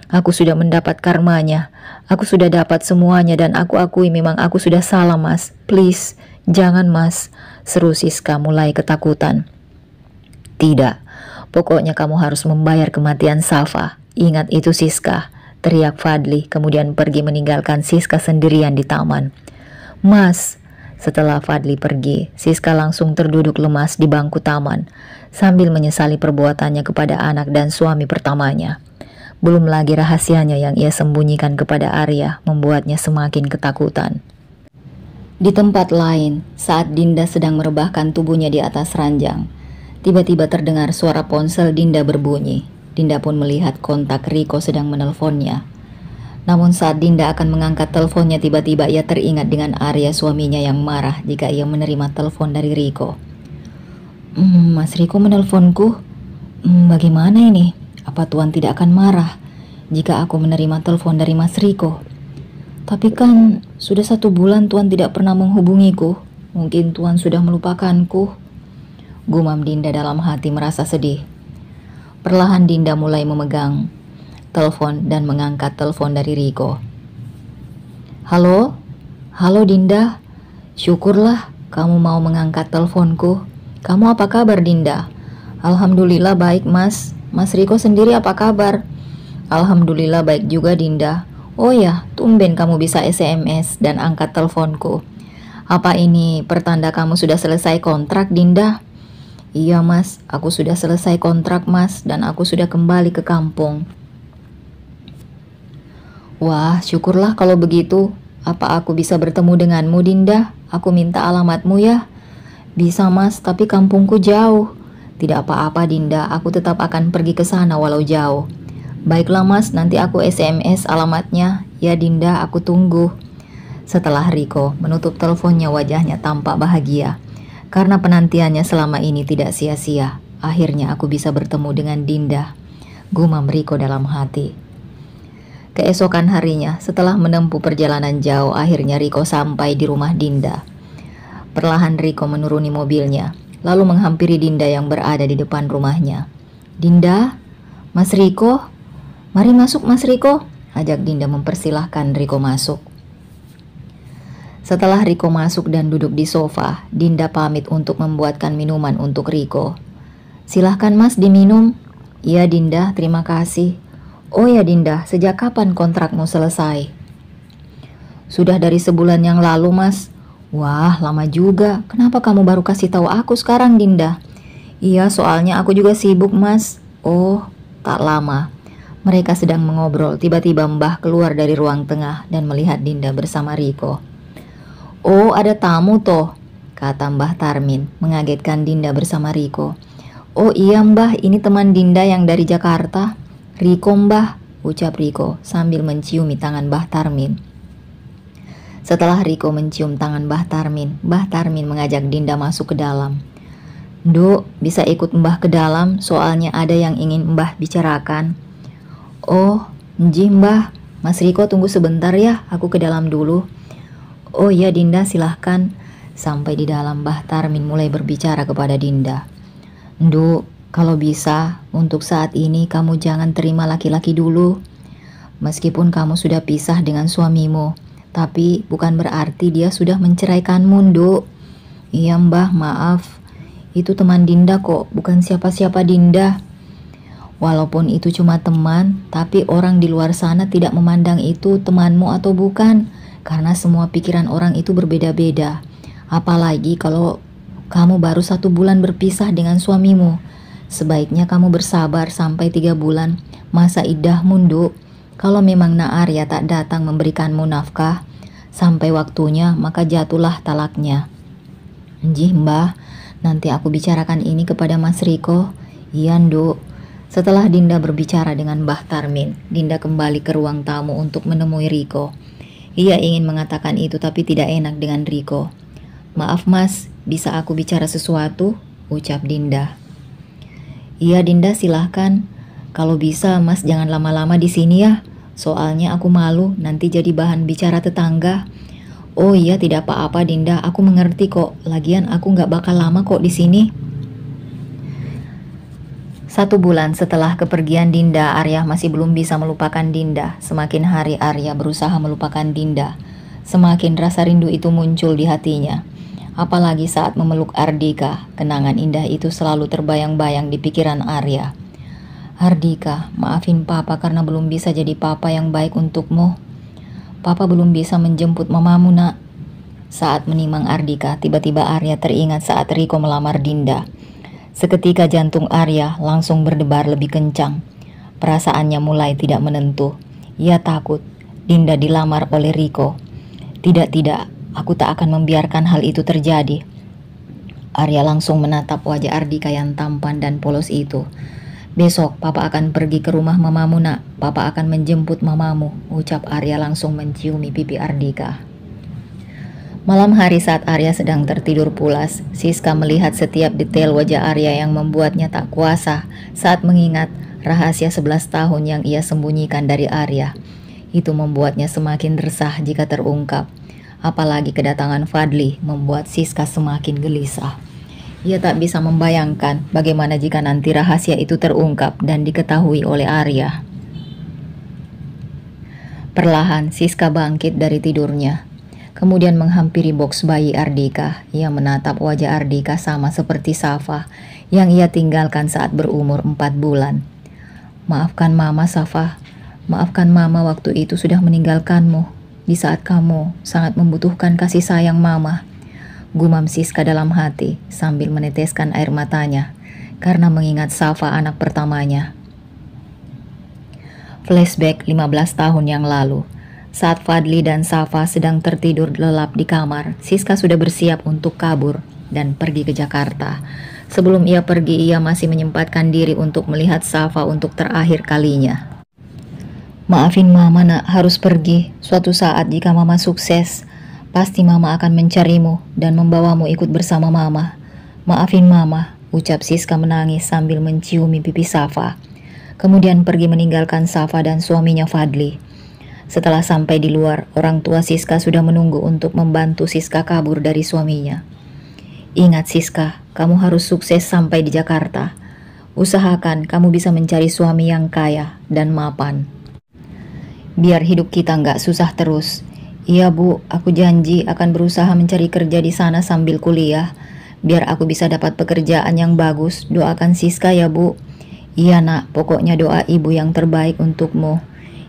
Speaker 2: Aku sudah mendapat karmanya. Aku sudah dapat semuanya dan aku akui memang aku sudah salah mas. Please, jangan mas, seru Siska mulai ketakutan. Tidak, pokoknya kamu harus membayar kematian Safa. Ingat itu Siska, teriak Fadli kemudian pergi meninggalkan Siska sendirian di taman. Mas, setelah Fadli pergi, Siska langsung terduduk lemas di bangku taman sambil menyesali perbuatannya kepada anak dan suami pertamanya. Belum lagi rahasianya yang ia sembunyikan kepada Arya membuatnya semakin ketakutan. Di tempat lain, saat Dinda sedang merebahkan tubuhnya di atas ranjang, tiba-tiba terdengar suara ponsel Dinda berbunyi. Dinda pun melihat kontak Riko sedang menelponnya. Namun saat Dinda akan mengangkat teleponnya, tiba-tiba ia teringat dengan Arya suaminya yang marah jika ia menerima telepon dari Riko. Mas Riko menelponku? Bagaimana ini? Apa Tuan tidak akan marah jika aku menerima telepon dari Mas Riko? Tapi kan sudah 1 bulan Tuan tidak pernah menghubungiku. Mungkin Tuan sudah melupakanku. Gumam Dinda dalam hati merasa sedih. Perlahan Dinda mulai memegang telepon dan mengangkat telepon dari Riko. Halo? Halo Dinda. Syukurlah kamu mau mengangkat teleponku. Kamu apa kabar Dinda? Alhamdulillah baik mas. Mas Riko sendiri apa kabar? Alhamdulillah baik juga Dinda. Oh ya, tumben kamu bisa SMS dan angkat teleponku. Apa ini pertanda kamu sudah selesai kontrak Dinda? Iya mas, aku sudah selesai kontrak mas dan aku sudah kembali ke kampung. Wah, syukurlah kalau begitu. Apa aku bisa bertemu denganmu Dinda? Aku minta alamatmu ya. Bisa mas, tapi kampungku jauh. Tidak apa-apa Dinda, aku tetap akan pergi ke sana walau jauh. Baiklah mas, nanti aku SMS alamatnya. Ya Dinda, aku tunggu. Setelah Riko menutup teleponnya, wajahnya tampak bahagia. Karena penantiannya selama ini tidak sia-sia. Akhirnya aku bisa bertemu dengan Dinda, gumam Riko dalam hati. Keesokan harinya, setelah menempuh perjalanan jauh, akhirnya Riko sampai di rumah Dinda. Perlahan Riko menuruni mobilnya, lalu menghampiri Dinda yang berada di depan rumahnya. Dinda, Mas Riko, mari masuk Mas Riko, ajak Dinda mempersilahkan Riko masuk. Setelah Riko masuk dan duduk di sofa, Dinda pamit untuk membuatkan minuman untuk Riko. Silahkan Mas diminum. Iya Dinda, terima kasih. Oh ya Dinda, sejak kapan kontrakmu selesai? Sudah dari sebulan yang lalu Mas. Wah, lama juga. Kenapa kamu baru kasih tahu aku sekarang, Dinda? Iya, soalnya aku juga sibuk, Mas. Oh, tak lama. Mereka sedang mengobrol. Tiba-tiba Mbah keluar dari ruang tengah dan melihat Dinda bersama Riko. Oh, ada tamu toh, kata Mbah Tarmin, mengagetkan Dinda bersama Riko. Oh iya Mbah, ini teman Dinda yang dari Jakarta. Riko Mbah, ucap Riko sambil menciumi tangan Mbah Tarmin. Setelah Riko mencium tangan Mbah Tarmin mengajak Dinda masuk ke dalam. Duk, bisa ikut Mbah ke dalam, soalnya ada yang ingin Mbah bicarakan. Oh, njih Mbah, Mas Riko tunggu sebentar ya, aku ke dalam dulu. Oh iya Dinda, silahkan. Sampai di dalam Mbah Tarmin mulai berbicara kepada Dinda. Duk, kalau bisa, untuk saat ini kamu jangan terima laki-laki dulu. Meskipun kamu sudah pisah dengan suamimu, tapi bukan berarti dia sudah menceraikanmu, Nduk. Iya Mbah, maaf. Itu teman Dinda kok, bukan siapa-siapa Dinda. Walaupun itu cuma teman, tapi orang di luar sana tidak memandang itu temanmu atau bukan. Karena semua pikiran orang itu berbeda-beda. Apalagi kalau kamu baru 1 bulan berpisah dengan suamimu. Sebaiknya kamu bersabar sampai 3 bulan masa iddahmu, Nduk. Kalau memang Arya tak datang memberikanmu nafkah sampai waktunya, maka jatuhlah talaknya. Njih Mbah, nanti aku bicarakan ini kepada Mas Riko. Iya Nduk. Setelah Dinda berbicara dengan Mbah Tarmin, Dinda kembali ke ruang tamu untuk menemui Riko. Ia ingin mengatakan itu tapi tidak enak dengan Riko. Maaf Mas, bisa aku bicara sesuatu? Ucap Dinda.
Speaker 1: Iya Dinda, silahkan. Kalau bisa Mas jangan lama-lama di sini ya. Soalnya aku malu nanti jadi bahan bicara tetangga. Oh iya, tidak apa-apa Dinda, aku mengerti kok. Lagian aku nggak bakal lama kok di sini. 1 bulan setelah kepergian Dinda, Arya masih belum bisa melupakan Dinda. Semakin hari Arya berusaha melupakan Dinda, semakin rasa rindu itu muncul di hatinya. Apalagi saat memeluk Ardika, kenangan indah itu selalu terbayang-bayang di pikiran Arya. Ardika, maafin Papa karena belum bisa jadi Papa yang baik untukmu. Papa belum bisa menjemput mamamu, nak. Saat menimang Ardika, tiba-tiba Arya teringat saat Riko melamar Dinda. Seketika jantung Arya langsung berdebar lebih kencang. Perasaannya mulai tidak menentu. Ia takut Dinda dilamar oleh Riko. Tidak, aku tak akan membiarkan hal itu terjadi. Arya langsung menatap wajah Ardika yang tampan dan polos itu. Besok Papa akan pergi ke rumah mamamu, nak. Papa akan menjemput mamamu, ucap Arya langsung menciumi pipi Ardika. Malam hari saat Arya sedang tertidur pulas, Siska melihat setiap detail wajah Arya yang membuatnya tak kuasa saat mengingat rahasia 11 tahun yang ia sembunyikan dari Arya. Itu membuatnya semakin resah jika terungkap. Apalagi kedatangan Fadli membuat Siska semakin gelisah. Ia tak bisa membayangkan bagaimana jika nanti rahasia itu terungkap dan diketahui oleh Arya. Perlahan Siska bangkit dari tidurnya. Kemudian menghampiri box bayi Ardika. Ia menatap wajah Ardika sama seperti Safa yang ia tinggalkan saat berumur 4 bulan. Maafkan Mama, Safa. Maafkan Mama waktu itu sudah meninggalkanmu di saat kamu sangat membutuhkan kasih sayang Mama. Gumam Siska dalam hati sambil meneteskan air matanya karena mengingat Safa anak pertamanya. Flashback 15 tahun yang lalu. Saat Fadli dan Safa sedang tertidur lelap di kamar, Siska sudah bersiap untuk kabur dan pergi ke Jakarta. Sebelum ia pergi, ia masih menyempatkan diri untuk melihat Safa untuk terakhir kalinya. Maafin Mama, nak, harus pergi. Suatu saat jika Mama sukses, pasti Mama akan mencarimu dan membawamu ikut bersama Mama. Maafin Mama, ucap Siska menangis sambil menciumi pipi Safa. Kemudian pergi meninggalkan Safa dan suaminya Fadli. Setelah sampai di luar, orang tua Siska sudah menunggu untuk membantu Siska kabur dari suaminya. Ingat Siska, kamu harus sukses sampai di Jakarta. Usahakan kamu bisa mencari suami yang kaya dan mapan. Biar hidup kita nggak susah terus. Iya Bu, aku janji akan berusaha mencari kerja di sana sambil kuliah. Biar aku bisa dapat pekerjaan yang bagus. Doakan Siska ya Bu. Iya nak, pokoknya doa ibu yang terbaik untukmu.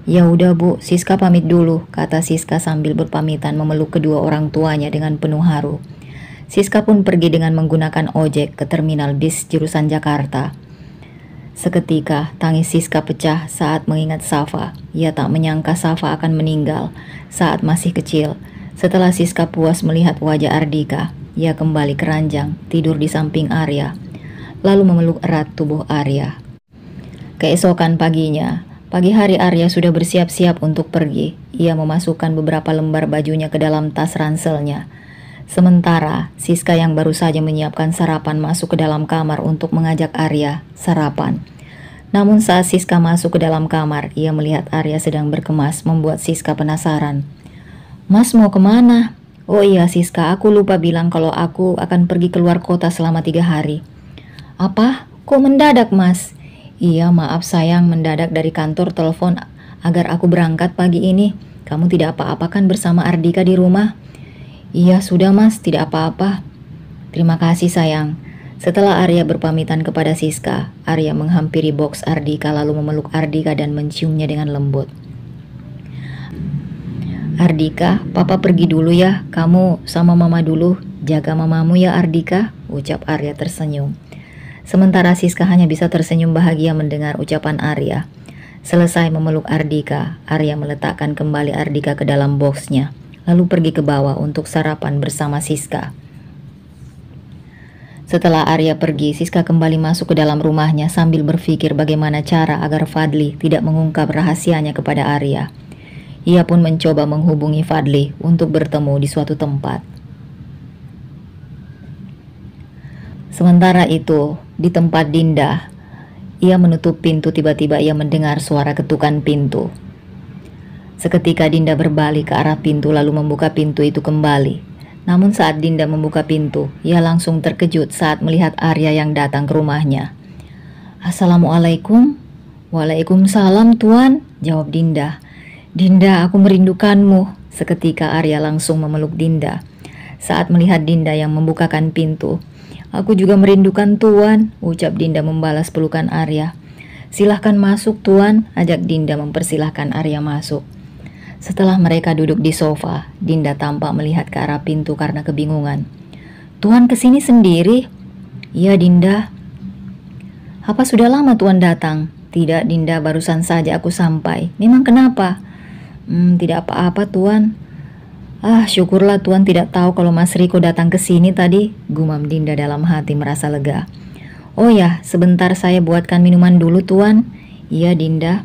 Speaker 1: Ya udah Bu, Siska pamit dulu, kata Siska sambil berpamitan memeluk kedua orang tuanya dengan penuh haru. Siska pun pergi dengan menggunakan ojek ke terminal bis jurusan Jakarta. Seketika tangis Siska pecah saat mengingat Safa. Ia tak menyangka Safa akan meninggal saat masih kecil. Setelah Siska puas melihat wajah Ardika, ia kembali ke ranjang, tidur di samping Arya, lalu memeluk erat tubuh Arya. Keesokan paginya, pagi hari Arya sudah bersiap-siap untuk pergi. Ia memasukkan beberapa lembar bajunya ke dalam tas ranselnya. Sementara Siska yang baru saja menyiapkan sarapan masuk ke dalam kamar untuk mengajak Arya sarapan. Namun saat Siska masuk ke dalam kamar, ia melihat Arya sedang berkemas, membuat Siska penasaran. Mas mau kemana? Oh iya Siska, aku lupa bilang kalau aku akan pergi keluar kota selama 3 hari. Apa? Kok mendadak Mas? Iya maaf sayang, mendadak dari kantor telepon agar aku berangkat pagi ini. Kamu tidak apa-apa kan bersama Ardika di rumah? Iya sudah Mas, tidak apa-apa. Terima kasih sayang. Setelah Arya berpamitan kepada Siska, Arya menghampiri box Ardika lalu memeluk Ardika dan menciumnya dengan lembut. Ardika, Papa pergi dulu ya. Kamu sama Mama dulu. Jaga mamamu ya Ardika, ucap Arya tersenyum. Sementara Siska hanya bisa tersenyum bahagia mendengar ucapan Arya. Selesai memeluk Ardika, Arya meletakkan kembali Ardika ke dalam boxnya, lalu pergi ke bawah untuk sarapan bersama Siska. Setelah Arya pergi, Siska kembali masuk ke dalam rumahnya sambil berpikir bagaimana cara agar Fadli tidak mengungkap rahasianya kepada Arya. Ia pun mencoba menghubungi Fadli untuk bertemu di suatu tempat. Sementara itu, di tempat Dinda,
Speaker 2: Ia menutup pintu, tiba-tiba ia mendengar suara ketukan pintu. Seketika Dinda berbalik ke arah pintu lalu membuka pintu itu kembali. Namun saat Dinda membuka pintu, ia langsung terkejut saat melihat Arya yang datang ke rumahnya. "Assalamualaikum." "Waalaikumsalam Tuan," jawab Dinda. "Dinda, aku merindukanmu." Seketika Arya langsung memeluk Dinda. Saat melihat Dinda yang membukakan pintu, "Aku juga merindukan Tuan," ucap Dinda membalas pelukan Arya. "Silahkan masuk Tuan," ajak Dinda mempersilahkan Arya masuk. Setelah mereka duduk di sofa, Dinda tampak melihat ke arah pintu karena kebingungan. "Tuan kesini sendiri?" "Iya Dinda." "Apa sudah lama Tuan datang?" "Tidak Dinda, barusan saja aku sampai." "Memang kenapa?" Tidak apa-apa Tuan." Syukurlah Tuan tidak tahu kalau Mas Riko datang ke sini tadi," gumam Dinda dalam hati merasa lega. "Oh ya, sebentar saya buatkan minuman dulu Tuan." "Iya Dinda."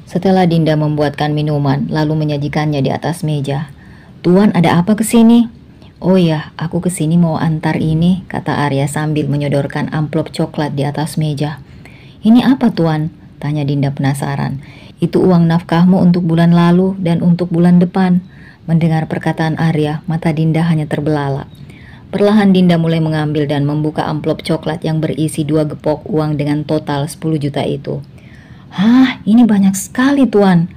Speaker 2: Setelah Dinda membuatkan minuman, lalu menyajikannya di atas meja. "Tuan ada apa ke sini?" "Oh ya, aku ke sini mau antar ini," kata Arya sambil menyodorkan amplop coklat di atas meja. "Ini apa Tuan?" tanya Dinda penasaran. "Itu uang nafkahmu untuk bulan lalu dan untuk bulan depan." Mendengar perkataan Arya, mata Dinda hanya terbelalak. Perlahan Dinda mulai mengambil dan membuka amplop coklat yang berisi 2 gepok uang dengan total 10 juta itu. "Hah, ini banyak sekali Tuan."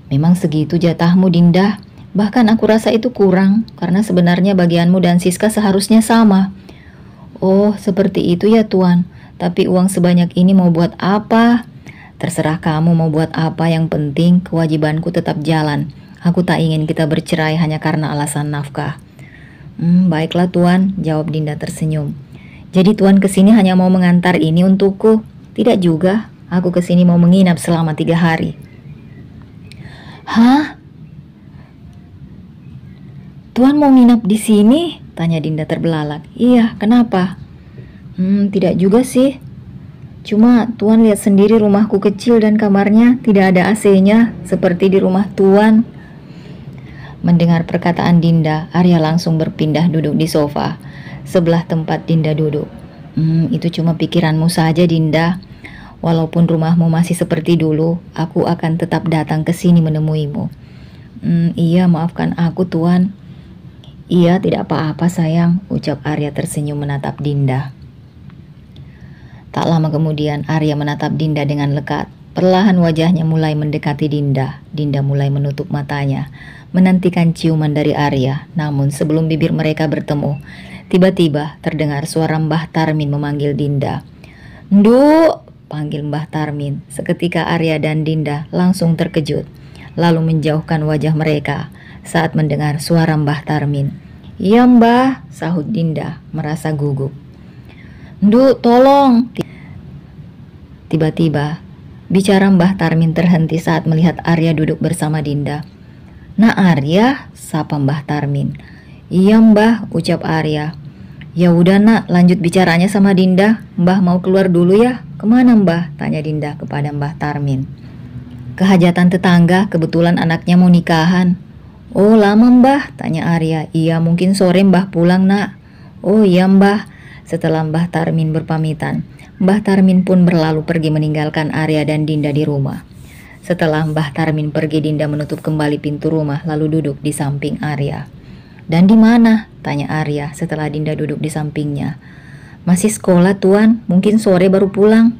Speaker 2: "Memang segitu jatahmu Dinda. Bahkan aku rasa itu kurang, karena sebenarnya bagianmu dan Siska seharusnya sama." "Oh, seperti itu ya Tuan. Tapi uang sebanyak ini mau buat apa?" "Terserah kamu mau buat apa, yang penting kewajibanku tetap jalan. Aku tak ingin kita bercerai hanya karena alasan nafkah." Baiklah Tuan," jawab Dinda tersenyum. "Jadi Tuan kesini hanya mau mengantar ini untukku?" "Tidak juga, aku kesini mau menginap selama 3 hari." "Hah? Tuan mau nginap di sini?" tanya Dinda terbelalak. "Iya, kenapa?" Tidak juga sih. Cuma Tuan lihat sendiri rumahku kecil dan kamarnya tidak ada AC-nya seperti di rumah Tuan." Mendengar perkataan Dinda, Arya langsung berpindah duduk di sofa sebelah tempat Dinda duduk. Itu cuma pikiranmu saja Dinda. Walaupun rumahmu masih seperti dulu, aku akan tetap datang ke sini menemuimu." Iya, maafkan aku Tuan." "Iya, tidak apa-apa sayang," ucap Arya tersenyum menatap Dinda. Tak lama kemudian Arya menatap Dinda dengan lekat. Perlahan wajahnya mulai mendekati Dinda. Dinda mulai menutup matanya, menantikan ciuman dari Arya. Namun sebelum bibir mereka bertemu, tiba-tiba terdengar suara Mbah Tarmin memanggil Dinda. "Nduk," panggil Mbah Tarmin. Seketika Arya dan Dinda langsung terkejut, lalu menjauhkan wajah mereka saat mendengar suara Mbah Tarmin. "Iya Mbah," sahut Dinda merasa gugup. "Nduk, tolong." Tiba-tiba bicara Mbah Tarmin terhenti saat melihat Arya duduk bersama Dinda. "Nak Arya?" sapa Mbah Tarmin. "Iya Mbah," ucap Arya. "Ya udah nak, lanjut bicaranya sama Dinda. Mbah mau keluar dulu ya." "Kemana Mbah?" tanya Dinda kepada Mbah Tarmin. "Ke hajatan tetangga, kebetulan anaknya mau nikahan." "Oh lama Mbah?" tanya Arya. "Iya, mungkin sore Mbah pulang nak." "Oh iya Mbah." Setelah Mbah Tarmin berpamitan, Mbah Tarmin pun berlalu pergi meninggalkan Arya dan Dinda di rumah. Setelah Mbah Tarmin pergi, Dinda menutup kembali pintu rumah lalu duduk di samping Arya. "Dan di mana?" tanya Arya setelah Dinda duduk di sampingnya. "Masih sekolah Tuan, mungkin sore baru pulang."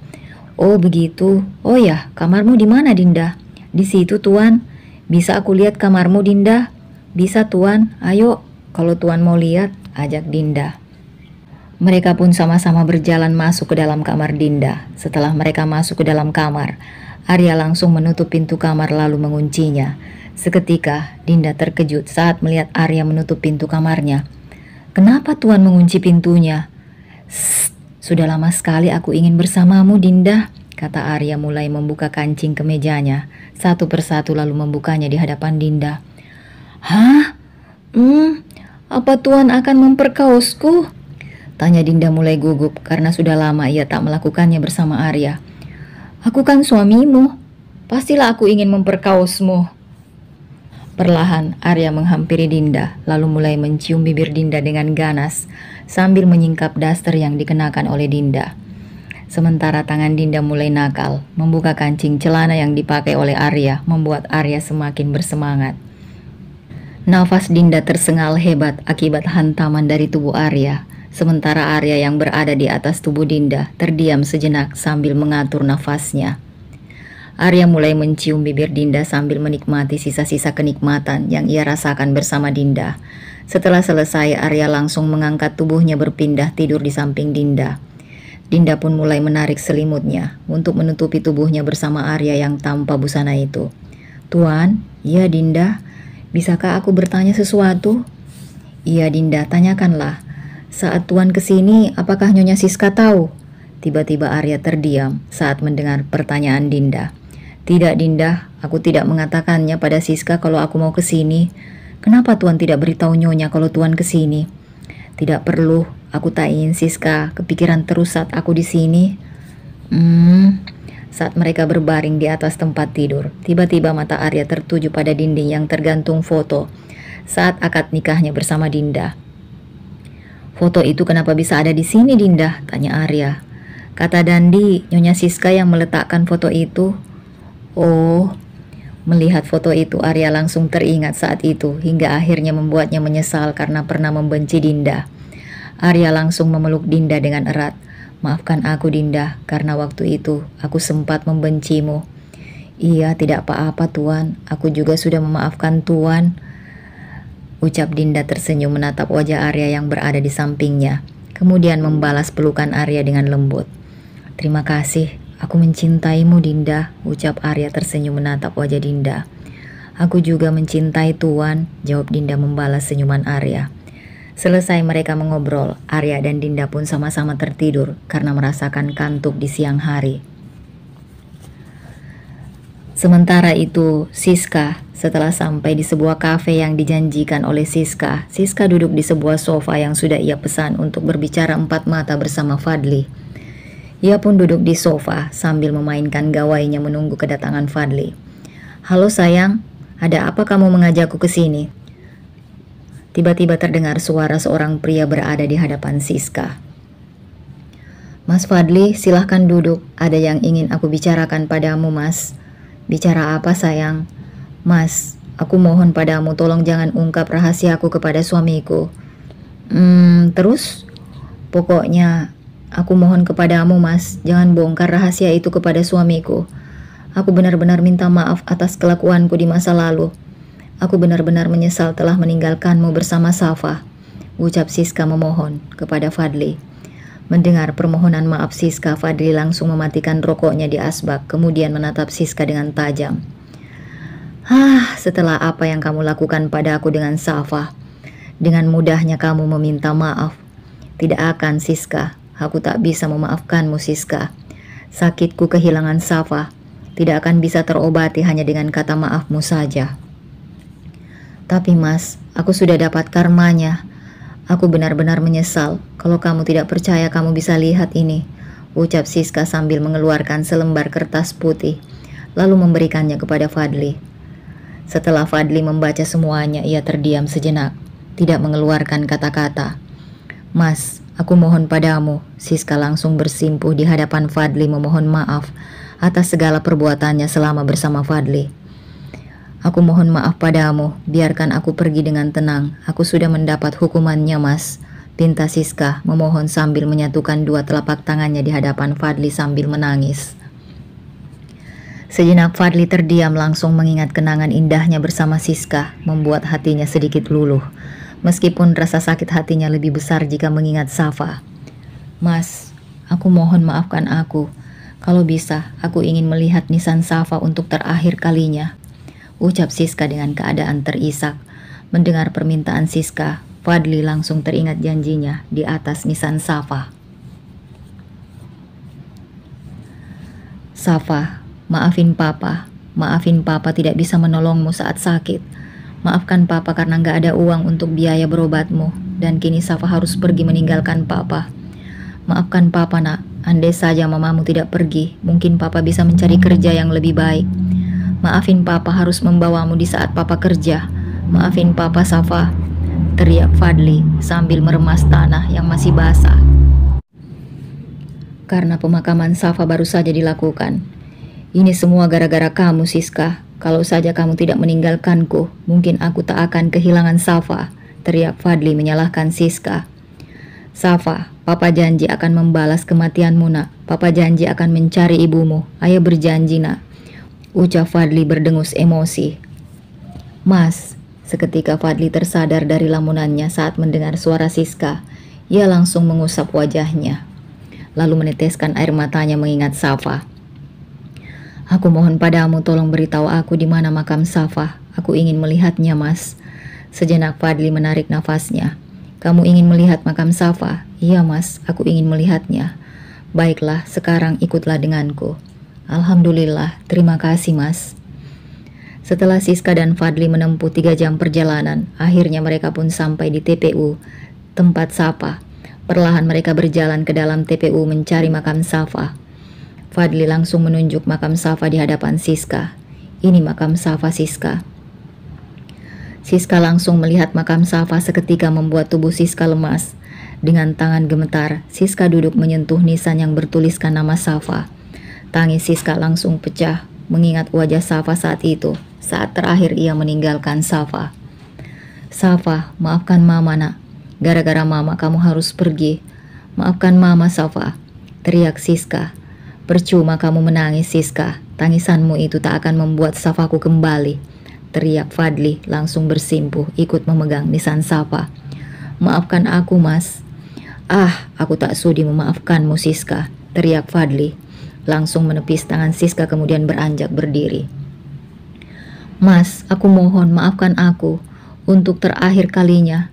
Speaker 2: "Oh begitu. Oh ya, kamarmu di mana Dinda?" "Di situ Tuan." "Bisa aku lihat kamarmu Dinda?" "Bisa Tuan, ayo kalau Tuan mau lihat," ajak Dinda. Mereka pun sama-sama berjalan masuk ke dalam kamar Dinda. Setelah mereka masuk ke dalam kamar, Arya langsung menutup pintu kamar lalu menguncinya. Seketika Dinda terkejut saat melihat Arya menutup pintu kamarnya. "Kenapa Tuan mengunci pintunya?" "Sudah lama sekali aku ingin bersamamu Dinda," kata Arya mulai membuka kancing kemejanya satu persatu lalu membukanya di hadapan Dinda. "Hah? Apa Tuan akan memperkaosku?" tanya Dinda mulai gugup karena sudah lama ia tak melakukannya bersama Arya. "Aku kan suamimu, pastilah aku ingin memperkaosmu." Perlahan Arya menghampiri Dinda lalu mulai mencium bibir Dinda dengan ganas sambil menyingkap daster yang dikenakan oleh Dinda.
Speaker 1: Sementara tangan Dinda mulai nakal, membuka kancing celana yang dipakai oleh Arya, membuat Arya semakin bersemangat. Nafas Dinda tersengal hebat akibat hantaman dari tubuh Arya, sementara Arya yang berada di atas tubuh Dinda terdiam sejenak sambil mengatur nafasnya. Arya mulai mencium bibir Dinda sambil menikmati sisa-sisa kenikmatan yang ia rasakan bersama Dinda. Setelah selesai, Arya langsung mengangkat tubuhnya berpindah tidur di samping Dinda. Dinda pun mulai menarik selimutnya untuk menutupi tubuhnya bersama Arya yang tanpa busana itu. "Tuan, iya Dinda, bisakah aku bertanya sesuatu?" "Iya Dinda, tanyakanlah. Saat Tuan kesini, apakah Nyonya Siska tahu?" Tiba-tiba Arya terdiam saat mendengar pertanyaan Dinda. "Tidak Dinda, aku tidak mengatakannya pada Siska kalau aku mau kesini. Kenapa Tuan tidak beritahu Nyonya kalau Tuan kesini?" "Tidak perlu. Aku tak ingin Siska kepikiran terus saat aku di sini." Saat mereka berbaring di atas tempat tidur, tiba-tiba mata Arya tertuju pada dinding yang tergantung foto saat akad nikahnya bersama Dinda. "Foto itu kenapa bisa ada di sini Dinda?" tanya Arya. "Kata Dandi, Nyonya Siska yang meletakkan foto itu." "Oh." Melihat foto itu, Arya langsung teringat saat itu hingga akhirnya membuatnya menyesal karena pernah membenci Dinda. Arya langsung memeluk Dinda dengan erat. "Maafkan aku Dinda, karena waktu itu aku sempat membencimu." "Iya, tidak apa-apa Tuan, aku juga sudah memaafkan Tuan," ucap Dinda tersenyum menatap wajah Arya yang berada di sampingnya, kemudian membalas pelukan Arya dengan lembut. "Terima kasih, aku mencintaimu Dinda," ucap Arya tersenyum menatap wajah Dinda. "Aku juga mencintai Tuan," jawab Dinda membalas senyuman Arya. Selesai mereka mengobrol, Arya dan Dinda pun sama-sama tertidur karena merasakan kantuk di siang hari. Sementara itu, Siska setelah sampai di sebuah kafe yang dijanjikan oleh Siska duduk di sebuah sofa yang sudah ia pesan untuk berbicara empat mata bersama Fadli. Ia pun duduk di sofa sambil memainkan gawainya menunggu kedatangan Fadli. "Halo sayang, ada apa kamu mengajakku ke sini?" Tiba-tiba terdengar suara seorang pria berada di hadapan Siska. "Mas Fadli, silahkan duduk. Ada yang ingin aku bicarakan padamu, Mas." "Bicara apa, sayang?" "Mas, aku mohon padamu tolong jangan ungkap rahasiaku kepada suamiku." Terus?" "Pokoknya, aku mohon kepadamu, Mas, jangan bongkar rahasia itu kepada suamiku. Aku benar-benar minta maaf atas kelakuanku di masa lalu. Aku benar-benar menyesal telah meninggalkanmu bersama Safa," ucap Siska memohon kepada Fadli. Mendengar permohonan maaf Siska, Fadli langsung mematikan rokoknya di asbak, kemudian menatap Siska dengan tajam. "Setelah apa yang kamu lakukan pada aku dengan Safa, dengan mudahnya kamu meminta maaf." "Tidak akan Siska, aku tak bisa memaafkanmu Siska. Sakitku kehilangan Safa tidak akan bisa terobati hanya dengan kata maafmu saja." "Tapi Mas, aku sudah dapat karmanya. Aku benar-benar menyesal. Kalau kamu tidak percaya, kamu bisa lihat ini," ucap Siska sambil mengeluarkan selembar kertas putih, lalu memberikannya kepada Fadli. Setelah Fadli membaca semuanya, ia terdiam sejenak, tidak mengeluarkan kata-kata. "Mas, aku mohon padamu." Siska langsung bersimpuh di hadapan Fadli memohon maaf atas segala perbuatannya selama bersama Fadli. "Aku mohon maaf padamu, biarkan aku pergi dengan tenang. Aku sudah mendapat hukumannya, Mas," pinta Siska memohon sambil menyatukan dua telapak tangannya di hadapan Fadli sambil menangis. Sejenak Fadli terdiam langsung mengingat kenangan indahnya bersama Siska, membuat hatinya sedikit luluh. Meskipun rasa sakit hatinya lebih besar jika mengingat Safa. "Mas, aku mohon maafkan aku. Kalau bisa, aku ingin melihat nisan Safa untuk terakhir kalinya," ucap Siska dengan keadaan terisak. Mendengar permintaan Siska, Fadli langsung teringat janjinya di atas nisan Safa. "Safa, maafin Papa. Maafin Papa tidak bisa menolongmu saat sakit. Maafkan Papa karena gak ada uang untuk biaya berobatmu. Dan kini Safa harus pergi meninggalkan Papa. Maafkan Papa nak, andai saja mamamu tidak pergi, mungkin Papa bisa mencari kerja yang lebih baik. Maafin Papa harus membawamu di saat Papa kerja. Maafin Papa Safa," teriak Fadli sambil meremas tanah yang masih basah. karena pemakaman Safa baru saja dilakukan. Ini semua gara-gara kamu, Siska. Kalau saja kamu tidak meninggalkanku, mungkin aku tak akan kehilangan Safa, teriak Fadli menyalahkan Siska. Safa, Papa janji akan membalas kematianmu, nak. Papa janji akan mencari ibumu. Ayo berjanji, nak, ucap Fadli berdengus emosi. Mas, seketika Fadli tersadar dari lamunannya saat mendengar suara Siska. Ia langsung mengusap wajahnya, lalu meneteskan air matanya mengingat Safa. Aku mohon padamu, tolong beritahu aku di mana makam Safa. Aku ingin melihatnya, Mas. Sejenak Fadli menarik nafasnya. Kamu ingin melihat makam Safa? Iya, Mas, aku ingin melihatnya. Baiklah, sekarang ikutlah denganku. Alhamdulillah, terima kasih, Mas. Setelah Siska dan Fadli menempuh 3 jam perjalanan, akhirnya mereka pun sampai di TPU, tempat Safa. Perlahan mereka berjalan ke dalam TPU mencari makam Safa. Fadli langsung menunjuk makam Safa di hadapan Siska. Ini makam Safa, Siska. Siska langsung melihat makam Safa seketika membuat tubuh Siska lemas. Dengan tangan gemetar, Siska duduk menyentuh nisan yang bertuliskan nama Safa. Tangis Siska langsung pecah mengingat wajah Safa saat itu, saat terakhir ia meninggalkan Safa. Safa, maafkan Mama, nak. Gara-gara Mama kamu harus pergi. Maafkan Mama, Safa, teriak Siska. Percuma kamu menangis, Siska. Tangisanmu itu tak akan membuat Safaku kembali, teriak Fadli langsung bersimpuh ikut memegang nisan Safa. Maafkan aku, Mas. Aku tak sudi memaafkanmu, Siska, teriak Fadli langsung menepis tangan Siska kemudian beranjak berdiri. Mas, aku mohon maafkan aku untuk terakhir kalinya.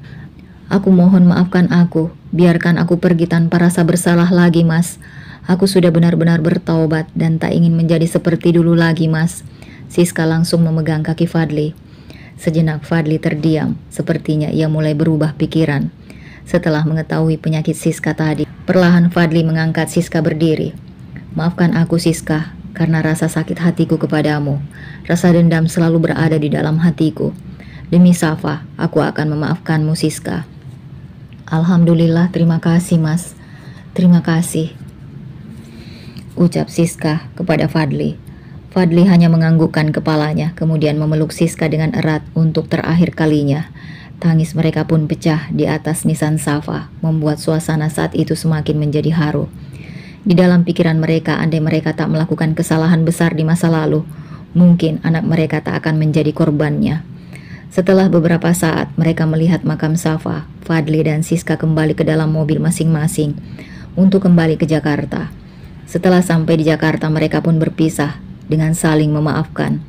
Speaker 1: Aku mohon maafkan aku. Biarkan aku pergi tanpa rasa bersalah lagi, Mas. Aku sudah benar-benar bertaubat dan tak ingin menjadi seperti dulu lagi, Mas. Siska langsung memegang kaki Fadli. Sejenak Fadli terdiam, sepertinya ia mulai berubah pikiran. Setelah mengetahui penyakit Siska tadi, perlahan Fadli mengangkat Siska berdiri. Maafkan aku, Siska, karena rasa sakit hatiku kepadamu. Rasa dendam selalu berada di dalam hatiku. Demi Safa, aku akan memaafkanmu, Siska. Alhamdulillah, terima kasih, Mas. Terima kasih, ucap Siska kepada Fadli. Fadli hanya menganggukkan kepalanya, kemudian memeluk Siska dengan erat untuk terakhir kalinya. Tangis mereka pun pecah di atas nisan Safa, membuat suasana saat itu semakin menjadi haru. Di dalam pikiran mereka, andai mereka tak melakukan kesalahan besar di masa lalu, mungkin anak mereka tak akan menjadi korbannya. Setelah beberapa saat, mereka melihat makam Safa. Fadli dan Siska kembali ke dalam mobil masing-masing untuk kembali ke Jakarta. Setelah sampai di Jakarta, mereka pun berpisah dengan saling memaafkan.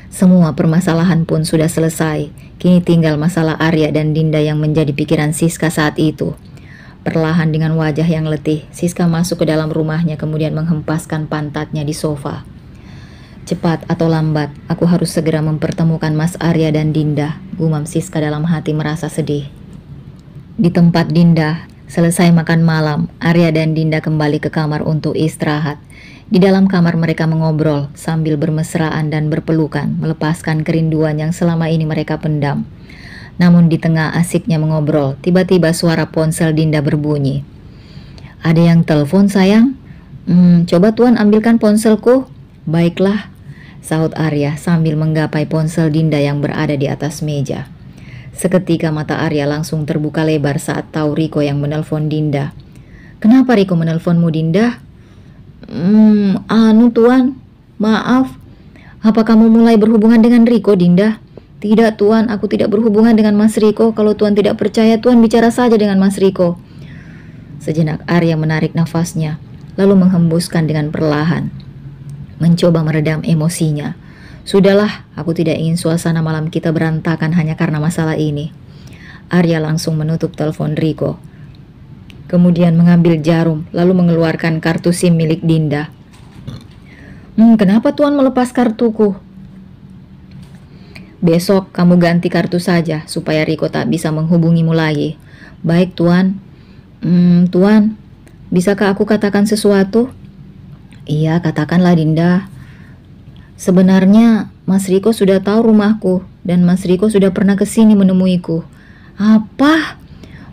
Speaker 1: Semua permasalahan pun sudah selesai. Kini tinggal masalah Arya dan Dinda yang menjadi pikiran Siska saat itu. Perlahan dengan wajah yang letih, Siska masuk ke dalam rumahnya kemudian menghempaskan pantatnya di sofa. Cepat atau lambat, aku harus segera mempertemukan Mas Arya dan Dinda, gumam Siska dalam hati merasa sedih. Di tempat Dinda, selesai makan malam, Arya dan Dinda kembali ke kamar untuk istirahat. Di dalam kamar mereka mengobrol sambil bermesraan dan berpelukan, melepaskan kerinduan yang selama ini mereka pendam. Namun di tengah asiknya mengobrol, tiba-tiba suara ponsel Dinda berbunyi. Ada yang telepon, sayang? Coba Tuan ambilkan ponselku. Baiklah, sahut Arya sambil menggapai ponsel Dinda yang berada di atas meja. Seketika mata Arya langsung terbuka lebar saat tahu Riko yang menelpon Dinda. Kenapa Riko menelponmu, Dinda? Tuan, maaf. Apa kamu mulai berhubungan dengan Riko, Dinda? Tidak, Tuan, aku tidak berhubungan dengan Mas Riko. Kalau Tuan tidak percaya, Tuan bicara saja dengan Mas Riko. Sejenak Arya menarik nafasnya, lalu menghembuskan dengan perlahan, mencoba meredam emosinya. Sudahlah, aku tidak ingin suasana malam kita berantakan hanya karena masalah ini. Arya langsung menutup telepon Riko. Kemudian mengambil jarum, lalu mengeluarkan kartu SIM milik Dinda. Kenapa Tuan melepas kartuku? Besok kamu ganti kartu saja, supaya Riko tak bisa menghubungimu lagi. Baik, Tuan. Tuan, bisakah aku katakan sesuatu? Iya, katakanlah, Dinda. Sebenarnya Mas Riko sudah tahu rumahku dan Mas Riko sudah pernah kesini menemuiku. Apa?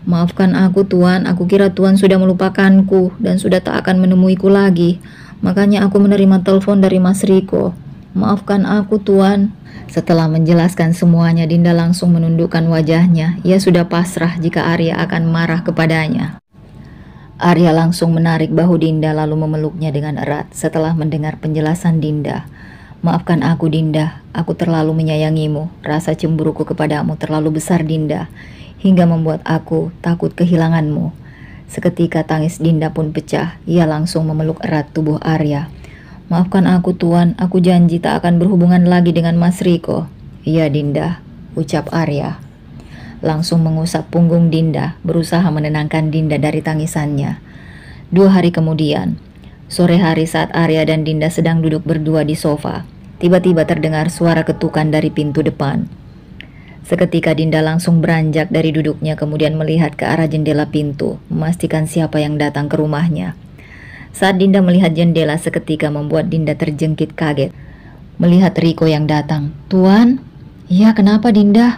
Speaker 1: Maafkan aku Tuan, aku kira Tuan sudah melupakanku dan sudah tak akan menemuiku lagi. Makanya aku menerima telepon dari Mas Riko. Maafkan aku Tuan. Setelah menjelaskan semuanya, Dinda langsung menundukkan wajahnya. Ia sudah pasrah jika Arya akan marah kepadanya. Arya langsung menarik bahu Dinda lalu memeluknya dengan erat setelah mendengar penjelasan Dinda. Maafkan aku Dinda, aku terlalu menyayangimu. Rasa cemburuku kepadamu terlalu besar Dinda, hingga membuat aku takut kehilanganmu. Seketika tangis Dinda pun pecah. Ia langsung memeluk erat tubuh Arya. Maafkan aku Tuan, aku janji tak akan berhubungan lagi dengan Mas Riko. Iya Dinda, ucap Arya. Langsung mengusap punggung Dinda, berusaha menenangkan Dinda dari tangisannya. 2 hari kemudian, sore hari saat Arya dan Dinda sedang duduk berdua di sofa, tiba-tiba terdengar suara ketukan dari pintu depan. Seketika Dinda langsung beranjak dari duduknya kemudian melihat ke arah jendela pintu, memastikan siapa yang datang ke rumahnya. Saat Dinda melihat jendela, seketika membuat Dinda terjengkit kaget melihat Riko yang datang. Tuan? Iya, kenapa Dinda?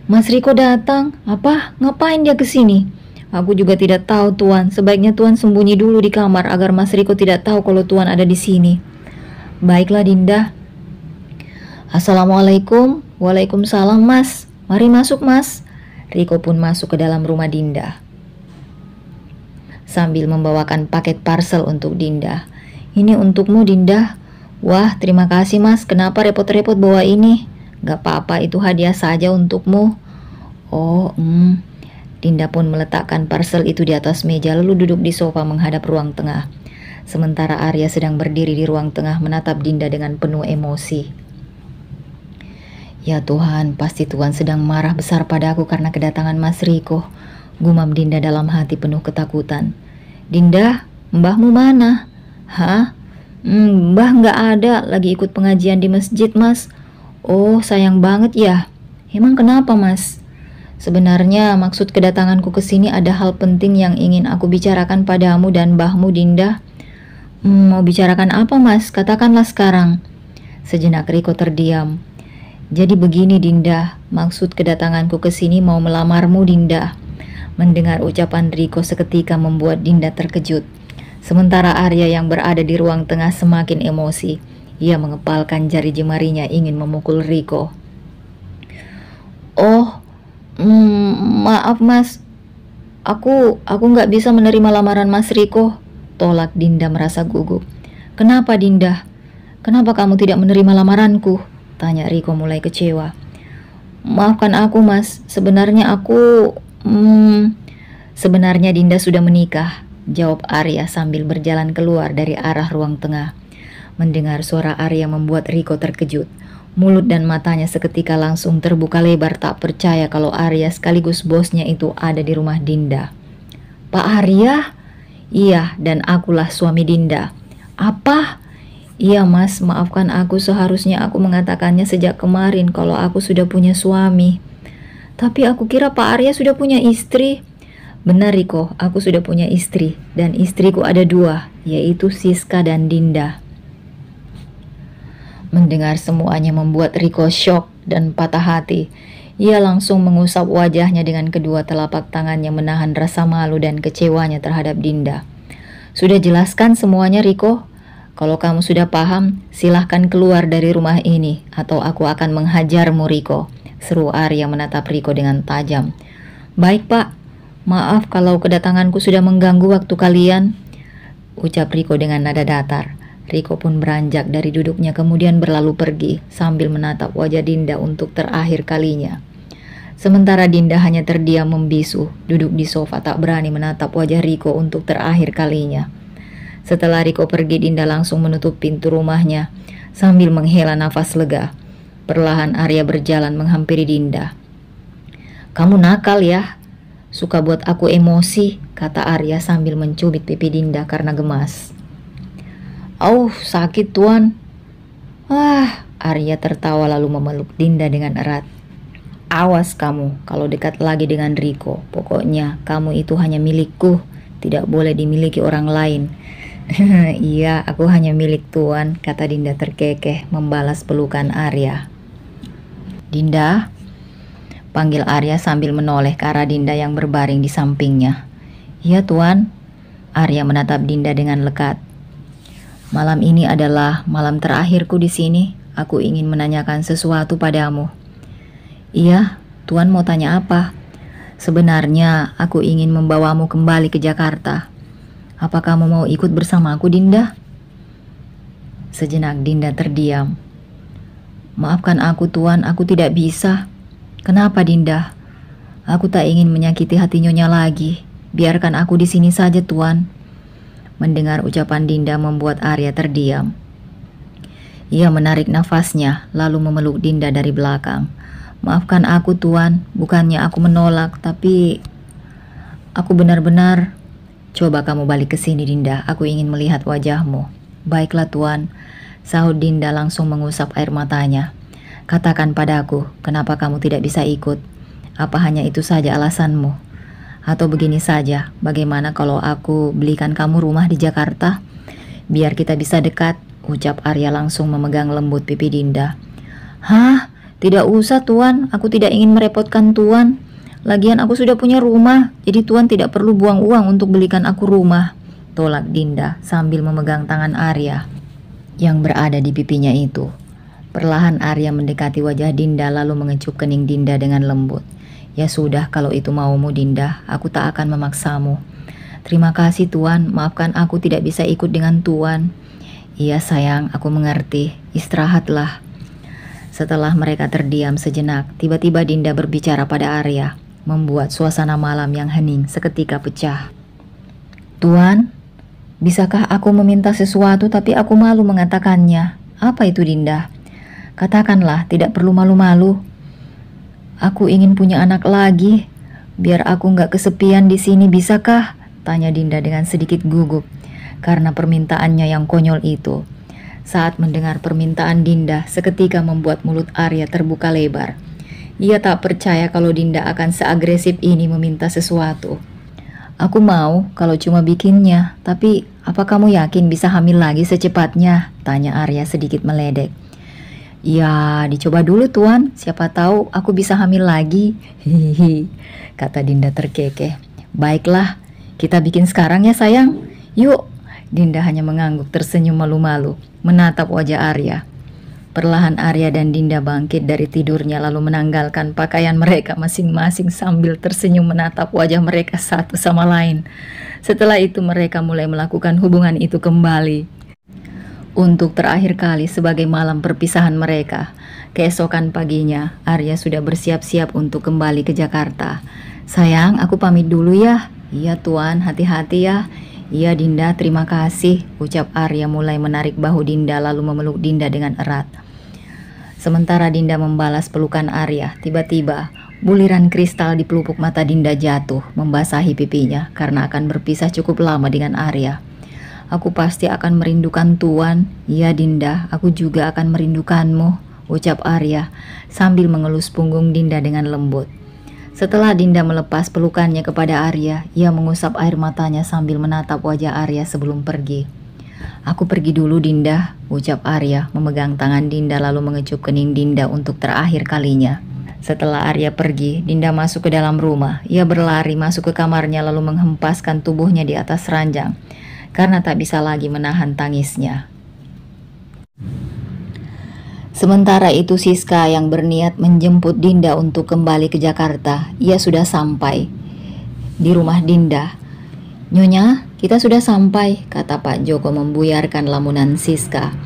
Speaker 1: Mas Riko datang. Apa? Ngapain dia ke sini? Aku juga tidak tahu Tuan. Sebaiknya Tuan sembunyi dulu di kamar agar Mas Riko tidak tahu kalau Tuan ada di sini. Baiklah Dinda. Assalamualaikum. Waalaikumsalam Mas. Mari masuk Mas. Riko pun masuk ke dalam rumah Dinda sambil membawakan paket parcel untuk Dinda. Ini untukmu Dinda. Wah, terima kasih Mas. Kenapa repot-repot bawa ini? Gak apa-apa, itu hadiah saja untukmu. Oh, Dinda pun meletakkan parcel itu di atas meja lalu duduk di sofa menghadap ruang tengah. Sementara Arya sedang berdiri di ruang tengah menatap Dinda dengan penuh emosi. Ya Tuhan, pasti Tuhan sedang marah besar padaku karena kedatangan Mas Riko. Gumam Dinda dalam hati penuh ketakutan. Dinda, mbahmu mana? Hah? Mbah nggak ada, lagi ikut pengajian di masjid Mas. Oh, sayang banget ya. Emang kenapa Mas? Sebenarnya maksud kedatanganku ke sini ada hal penting yang ingin aku bicarakan padamu dan mbahmu Dinda. Mau bicarakan apa Mas? Katakanlah sekarang. Sejenak Riko terdiam. Jadi begini Dinda, maksud kedatanganku ke sini mau melamarmu Dinda. Mendengar ucapan Riko seketika membuat Dinda terkejut. Sementara Arya yang berada di ruang tengah semakin emosi. Ia mengepalkan jari jemarinya ingin memukul Riko. Oh, maaf Mas. Aku nggak bisa menerima lamaran Mas Riko. Tolak Dinda merasa gugup. Kenapa Dinda? Kenapa kamu tidak menerima lamaranku? Tanya Riko mulai kecewa. Maafkan aku Mas. Sebenarnya Dinda sudah menikah, jawab Arya sambil berjalan keluar dari arah ruang tengah. Mendengar suara Arya membuat Riko terkejut. Mulut dan matanya seketika langsung terbuka lebar tak percaya kalau Arya sekaligus bosnya itu ada di rumah Dinda. Pak Arya? Iya, dan akulah suami Dinda. Apa? Iya Mas, maafkan aku, seharusnya aku mengatakannya sejak kemarin kalau aku sudah punya suami. Tapi aku kira Pak Arya sudah punya istri. Benar Riko, aku sudah punya istri. Dan istriku ada 2, yaitu Siska dan Dinda. Mendengar semuanya membuat Riko syok dan patah hati. Ia langsung mengusap wajahnya dengan kedua telapak tangannya menahan rasa malu dan kecewanya terhadap Dinda. Sudah jelaskan semuanya Riko? Kalau kamu sudah paham, silahkan keluar dari rumah ini atau aku akan menghajarmu Riko. Seru Arya menatap Riko dengan tajam. Baik Pak, maaf kalau kedatanganku sudah mengganggu waktu kalian, ucap Riko dengan nada datar. Riko pun beranjak dari duduknya kemudian berlalu pergi sambil menatap wajah Dinda untuk terakhir kalinya. Sementara Dinda hanya terdiam membisu, duduk di sofa tak berani menatap wajah Riko untuk terakhir kalinya. Setelah Riko pergi, Dinda langsung menutup pintu rumahnya sambil menghela nafas lega. Perlahan Arya berjalan menghampiri Dinda. Kamu nakal ya, suka buat aku emosi, kata Arya sambil mencubit pipi Dinda karena gemas. Sakit Tuan. Arya tertawa lalu memeluk Dinda dengan erat. Awas kamu kalau dekat lagi dengan Riko, pokoknya kamu itu hanya milikku, tidak boleh dimiliki orang lain. Iya, aku hanya milik Tuan, kata Dinda terkekeh membalas pelukan Arya. Dinda,
Speaker 2: Panggil Arya sambil menoleh ke arah Dinda yang berbaring di sampingnya. "Ya Tuan." Arya menatap Dinda dengan lekat. "Malam ini adalah malam terakhirku di sini. Aku ingin menanyakan sesuatu padamu." "Iya, Tuan mau tanya apa?" "Sebenarnya aku ingin membawamu kembali ke Jakarta. Apa kamu mau ikut bersamaku, Dinda?" Sejenak Dinda terdiam. "Maafkan aku Tuan, aku tidak bisa." "Kenapa Dinda?" "Aku tak ingin menyakiti hati Nyonya lagi. Biarkan aku di sini saja Tuan." Mendengar ucapan Dinda membuat Arya terdiam. Ia menarik nafasnya lalu memeluk Dinda dari belakang. "Maafkan aku Tuan, bukannya aku menolak, tapi aku benar-benar..." "Coba kamu balik ke sini Dinda, aku ingin melihat wajahmu." "Baiklah Tuan," sahut Dinda langsung mengusap air matanya. "Katakan padaku, kenapa kamu tidak bisa ikut? Apa hanya itu saja alasanmu? Atau begini saja, bagaimana kalau aku belikan kamu rumah di Jakarta? Biar kita bisa dekat," ucap Arya langsung memegang lembut pipi Dinda. "Hah? Tidak usah Tuan, aku tidak ingin merepotkan Tuan. Lagian aku sudah punya rumah, jadi Tuan tidak perlu buang uang untuk belikan aku rumah," tolak Dinda sambil memegang tangan Arya yang berada di pipinya itu. Perlahan Arya mendekati wajah Dinda lalu mengecup kening Dinda dengan lembut. "Ya sudah, kalau itu maumu Dinda, aku tak akan memaksamu." "Terima kasih Tuan, maafkan aku tidak bisa ikut dengan Tuan." "Iya sayang, aku mengerti, istirahatlah." Setelah mereka terdiam sejenak, tiba-tiba Dinda berbicara pada Arya, membuat suasana malam yang hening seketika pecah. "Tuan, bisakah aku meminta sesuatu tapi aku malu mengatakannya?" "Apa itu Dinda?" "Katakanlah, tidak perlu malu-malu." "Aku ingin punya anak lagi, biar aku nggak kesepian di sini, bisakah?" tanya Dinda dengan sedikit gugup karena permintaannya yang konyol itu. Saat mendengar permintaan Dinda, seketika membuat mulut Arya terbuka lebar. Ia tak percaya kalau Dinda akan seagresif ini meminta sesuatu. "Aku mau kalau cuma bikinnya, tapi apa kamu yakin bisa hamil lagi secepatnya?" tanya Arya sedikit meledek. "Ya, dicoba dulu Tuan, siapa tahu aku bisa hamil lagi." "Hihi," kata Dinda terkekeh. "Baiklah, kita bikin sekarang ya sayang. Yuk." Dinda hanya mengangguk tersenyum malu-malu, menatap wajah Arya. Perlahan Arya dan Dinda bangkit dari tidurnya lalu menanggalkan pakaian mereka masing-masing sambil tersenyum menatap wajah mereka satu sama lain. Setelah itu mereka mulai melakukan hubungan itu kembali. Untuk terakhir kali sebagai malam perpisahan mereka. Keesokan paginya, Arya sudah bersiap-siap untuk kembali ke Jakarta. "Sayang, aku pamit dulu ya." "Iya Tuan, hati-hati ya." "Iya Dinda, terima kasih," ucap Arya mulai menarik bahu Dinda lalu memeluk Dinda dengan erat. Sementara Dinda membalas pelukan Arya, tiba-tiba buliran kristal di pelupuk mata Dinda jatuh, membasahi pipinya karena akan berpisah cukup lama dengan Arya. "Aku pasti akan merindukan Tuan." "Iya Dinda, aku juga akan merindukanmu," ucap Arya sambil mengelus punggung Dinda dengan lembut. Setelah Dinda melepas pelukannya kepada Arya, ia mengusap air matanya sambil menatap wajah Arya sebelum pergi. "Aku pergi dulu Dinda," ucap Arya memegang tangan Dinda lalu mengecup kening Dinda untuk terakhir kalinya. Setelah Arya pergi, Dinda masuk ke dalam rumah. Ia berlari masuk ke kamarnya lalu menghempaskan tubuhnya di atas ranjang karena tak bisa lagi menahan tangisnya. Sementara itu Siska yang berniat menjemput Dinda untuk kembali ke Jakarta, ia sudah sampai di rumah Dinda. "Nyonya, kita sudah sampai," kata Pak Joko membuyarkan lamunan Siska.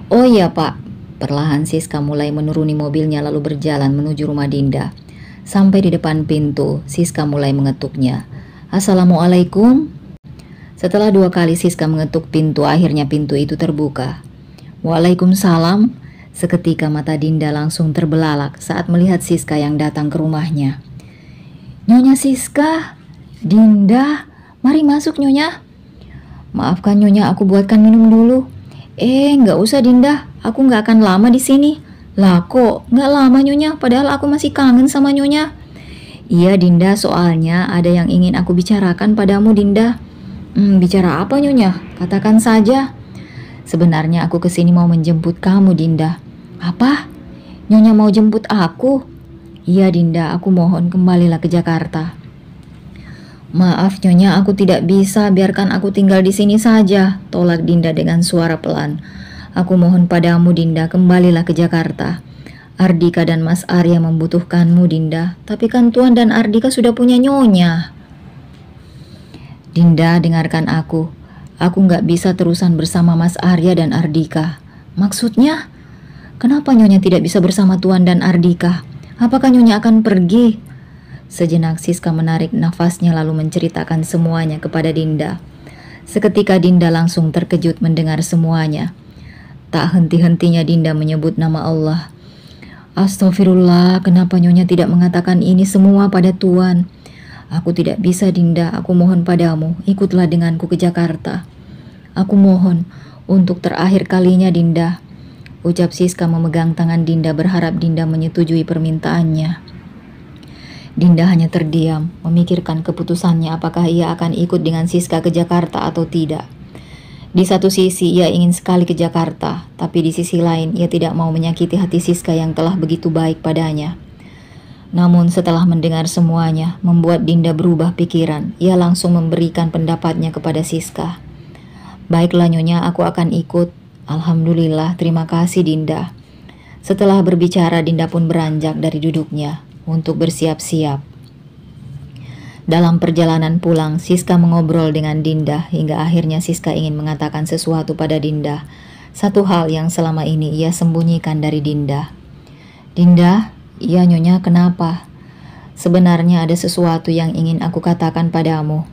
Speaker 2: "Oh iya Pak." Perlahan Siska mulai menuruni mobilnya lalu berjalan menuju rumah Dinda. Sampai di depan pintu, Siska mulai mengetuknya. "Assalamualaikum." Setelah 2 kali Siska mengetuk pintu, akhirnya pintu itu terbuka. "Waalaikumsalam." Seketika mata Dinda langsung terbelalak saat melihat Siska yang datang ke rumahnya. "Nyonya Siska, Dinda, mari masuk Nyonya." "Maafkan Nyonya, aku buatkan minum dulu." Nggak usah Dinda, aku nggak akan lama di sini." "Lah kok nggak lama Nyonya, padahal aku masih kangen sama Nyonya." "Iya Dinda, soalnya ada yang ingin aku bicarakan padamu Dinda." Bicara apa Nyonya? Katakan saja." "Sebenarnya aku kesini mau menjemput kamu Dinda." "Apa? Nyonya mau jemput aku?"
Speaker 1: Iya Dinda, aku mohon kembalilah ke Jakarta. Maaf Nyonya, aku tidak bisa, biarkan aku tinggal di sini saja, tolak Dinda dengan suara pelan. Aku mohon padamu Dinda, kembalilah ke Jakarta. Ardika dan Mas Arya membutuhkanmu Dinda, tapi kan Tuan dan Ardika sudah punya Nyonya. Dinda, dengarkan aku. Aku nggak bisa terusan bersama Mas Arya dan Ardika. Maksudnya? Kenapa Nyonya tidak bisa bersama Tuan dan Ardika? Apakah Nyonya akan pergi? Sejenak Siska menarik nafasnya lalu menceritakan semuanya kepada Dinda. Seketika Dinda langsung terkejut mendengar semuanya. Tak henti-hentinya Dinda menyebut nama Allah. Astagfirullah, kenapa Nyonya tidak mengatakan ini semua pada Tuan? Aku tidak bisa Dinda, aku mohon padamu, ikutlah denganku ke Jakarta. Aku mohon, untuk terakhir kalinya Dinda. Ucap Siska memegang tangan Dinda berharap Dinda menyetujui permintaannya. Dinda hanya terdiam, memikirkan keputusannya apakah ia akan ikut dengan Siska ke Jakarta atau tidak. Di satu sisi ia ingin sekali ke Jakarta, tapi di sisi lain ia tidak mau menyakiti hati Siska yang telah begitu baik padanya. Namun setelah mendengar semuanya, membuat Dinda berubah pikiran. Ia langsung memberikan pendapatnya kepada Siska. Baiklah Nyonya, aku akan ikut. Alhamdulillah, terima kasih Dinda. Setelah berbicara, Dinda pun beranjak dari duduknya untuk bersiap-siap. Dalam perjalanan pulang, Siska mengobrol dengan Dinda hingga akhirnya Siska ingin mengatakan sesuatu pada Dinda. Satu hal yang selama ini ia sembunyikan dari Dinda. Dinda, iya Nyonya, kenapa? Sebenarnya ada sesuatu yang ingin aku katakan padamu.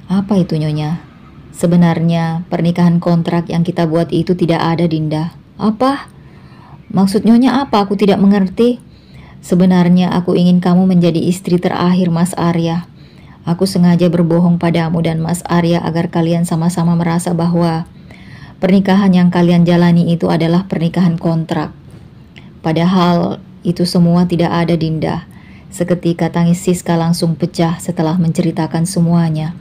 Speaker 1: Apa itu Nyonya? Sebenarnya pernikahan kontrak yang kita buat itu tidak ada Dinda. Apa? Maksud Nyonya apa? Aku tidak mengerti. Sebenarnya aku ingin kamu menjadi istri terakhir Mas Arya. Aku sengaja berbohong padamu dan Mas Arya agar kalian sama-sama merasa bahwa pernikahan yang kalian jalani itu adalah pernikahan kontrak. Padahal itu semua tidak ada Dinda. Seketika tangis Siska langsung pecah setelah menceritakan semuanya.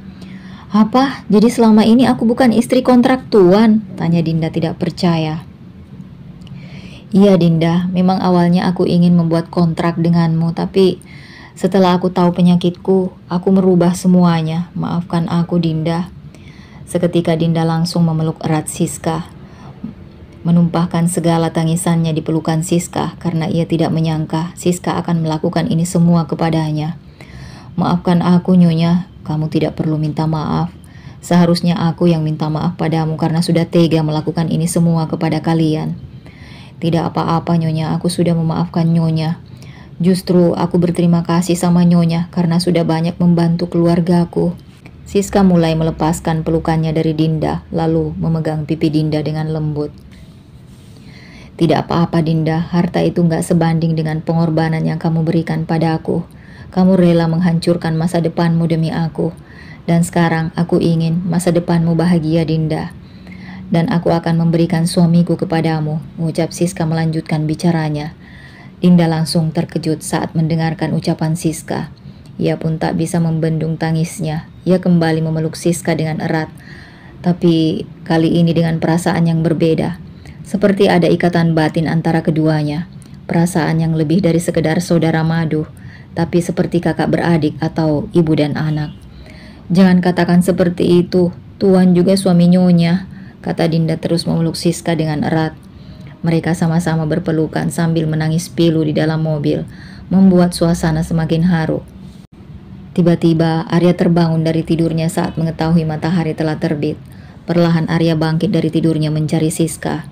Speaker 1: Apa? Jadi selama ini aku bukan istri kontrak Tuan? Tanya Dinda tidak percaya. Iya Dinda, memang awalnya aku ingin membuat kontrak denganmu, tapi setelah aku tahu penyakitku, aku merubah semuanya. Maafkan aku Dinda. Seketika Dinda langsung memeluk erat Siska, menumpahkan segala tangisannya di pelukan Siska karena ia tidak menyangka Siska akan melakukan ini semua kepadanya. Maafkan aku Nyonya, kamu tidak perlu minta maaf. Seharusnya aku yang minta maaf padamu karena sudah tega melakukan ini semua kepada kalian. Tidak apa-apa Nyonya, aku sudah memaafkan Nyonya. Justru aku berterima kasih sama Nyonya karena sudah banyak membantu keluargaku. Siska mulai melepaskan pelukannya dari Dinda, lalu memegang pipi Dinda dengan lembut. Tidak apa-apa Dinda, harta itu gak sebanding dengan pengorbanan yang kamu berikan padaku. Kamu rela menghancurkan masa depanmu demi aku. Dan sekarang aku ingin masa depanmu bahagia Dinda. Dan aku akan memberikan suamiku kepadamu, ucap Siska melanjutkan bicaranya. Dinda langsung terkejut saat mendengarkan ucapan Siska. Ia pun tak bisa membendung tangisnya. Ia kembali memeluk Siska dengan erat, tapi kali ini dengan perasaan yang berbeda. Seperti ada ikatan batin antara keduanya. Perasaan yang lebih dari sekedar saudara madu, tapi seperti kakak beradik atau ibu dan anak. Jangan katakan seperti itu, Tuan juga suami Nyonya, kata Dinda terus memeluk Siska dengan erat. Mereka sama-sama berpelukan sambil menangis pilu di dalam mobil, membuat suasana semakin haru. Tiba-tiba Arya terbangun dari tidurnya saat mengetahui matahari telah terbit. Perlahan Arya bangkit dari tidurnya mencari Siska.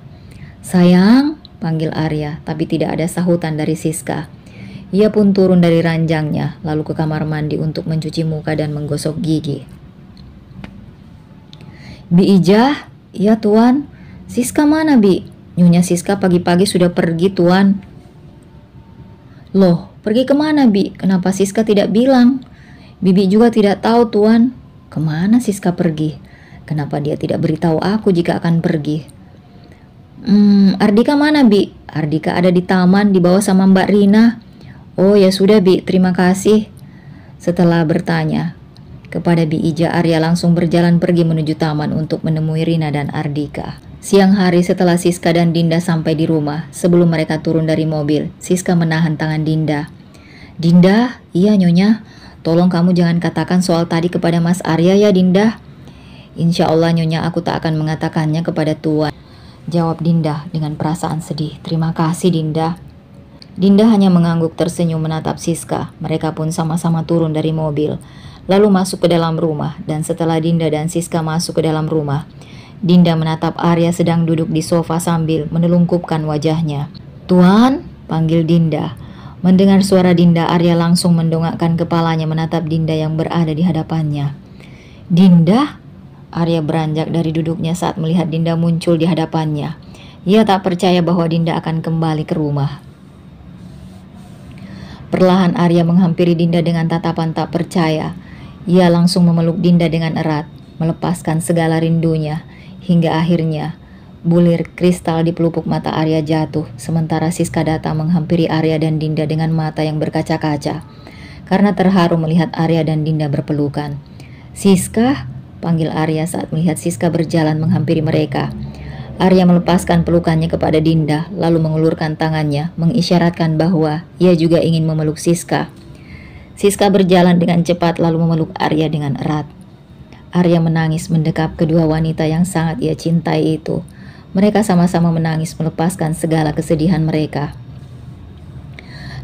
Speaker 1: Sayang, panggil Arya, tapi tidak ada sahutan dari Siska. Ia pun turun dari ranjangnya, lalu ke kamar mandi untuk mencuci muka dan menggosok gigi. Bi Ijah? Iya Tuan. Siska mana Bi? Nyonya Siska pagi-pagi sudah pergi Tuan. Loh, pergi kemana Bi? Kenapa Siska tidak bilang? Bibi juga tidak tahu Tuan. Kemana Siska pergi? Kenapa dia tidak beritahu aku jika akan pergi? Ardika mana Bi? Ardika ada di taman dibawa sama Mbak Rina. Oh ya sudah Bi, terima kasih. Setelah bertanya, Kepada Bi Ija, Arya langsung berjalan pergi menuju taman untuk menemui Rina dan Ardika. Siang hari setelah Siska dan Dinda sampai di rumah, sebelum mereka turun dari mobil, Siska menahan tangan Dinda. Dinda, iya Nyonya, tolong kamu jangan katakan soal tadi kepada Mas Arya ya Dinda. Insya Allah Nyonya, aku tak akan mengatakannya kepada Tuan, jawab Dinda dengan perasaan sedih. Terima kasih Dinda. Dinda hanya mengangguk tersenyum menatap Siska. Mereka pun sama-sama turun dari mobil, lalu masuk ke dalam rumah. Dan setelah Dinda dan Siska masuk ke dalam rumah, Dinda menatap Arya sedang duduk di sofa sambil menelungkupkan wajahnya. Tuan, panggil Dinda. Mendengar suara Dinda, Arya langsung mendongakkan kepalanya menatap Dinda yang berada di hadapannya. Dinda? Arya beranjak dari duduknya saat melihat Dinda muncul di hadapannya. Ia tak percaya bahwa Dinda akan kembali ke rumah. Perlahan Arya menghampiri Dinda dengan tatapan tak percaya. Ia langsung memeluk Dinda dengan erat, melepaskan segala rindunya, hingga akhirnya bulir kristal di pelupuk mata Arya jatuh, sementara Siska datang menghampiri Arya dan Dinda dengan mata yang berkaca-kaca, karena terharu melihat Arya dan Dinda berpelukan. Siska, panggil Arya saat melihat Siska berjalan menghampiri mereka. Arya melepaskan pelukannya kepada Dinda, lalu mengulurkan tangannya, mengisyaratkan bahwa ia juga ingin memeluk Siska. Siska berjalan dengan cepat lalu memeluk Arya dengan erat. Arya menangis mendekap kedua wanita yang sangat ia cintai itu. Mereka sama-sama menangis melepaskan segala kesedihan mereka.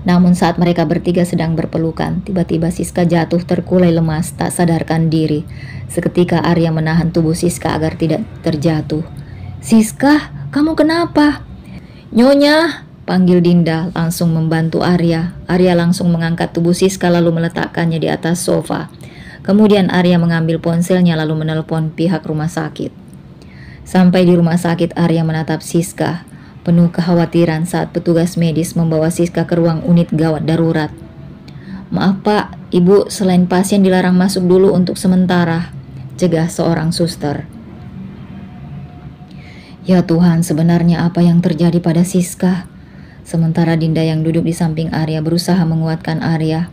Speaker 1: Namun saat mereka bertiga sedang berpelukan, tiba-tiba Siska jatuh terkulai lemas, tak sadarkan diri. Seketika Arya menahan tubuh Siska agar tidak terjatuh. Siska, kamu kenapa? Nyonya, panggil Dinda langsung membantu Arya. Arya langsung mengangkat tubuh Siska lalu meletakkannya di atas sofa. Kemudian Arya mengambil ponselnya lalu menelpon pihak rumah sakit. Sampai di rumah sakit, Arya menatap Siska penuh kekhawatiran saat petugas medis membawa Siska ke ruang unit gawat darurat. Maaf Pak, Ibu selain pasien dilarang masuk dulu untuk sementara, cegah seorang suster. Ya Tuhan, sebenarnya apa yang terjadi pada Siska? Sementara Dinda yang duduk di samping Arya berusaha menguatkan Arya.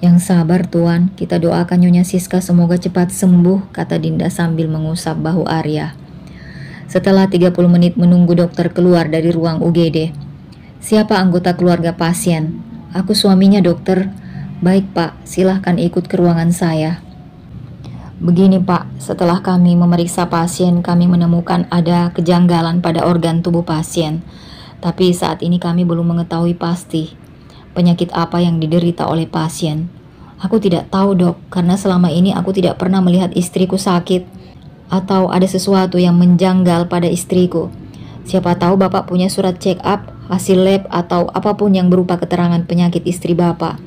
Speaker 1: Yang sabar Tuan, kita doakan Nyonya Siska semoga cepat sembuh, kata Dinda sambil mengusap bahu Arya. Setelah 30 menit menunggu dokter keluar dari ruang UGD. Siapa anggota keluarga pasien? Aku suaminya dokter. Baik Pak, silahkan ikut ke ruangan saya. Begini Pak, setelah kami memeriksa pasien, kami menemukan ada kejanggalan pada organ tubuh pasien. Tapi saat ini kami belum mengetahui pasti penyakit apa yang diderita oleh pasien. Aku tidak tahu dok, karena selama ini aku tidak pernah melihat istriku sakit atau ada sesuatu yang menjanggal pada istriku. Siapa tahu Bapak punya surat check up, hasil lab atau apapun yang berupa keterangan penyakit istri Bapak.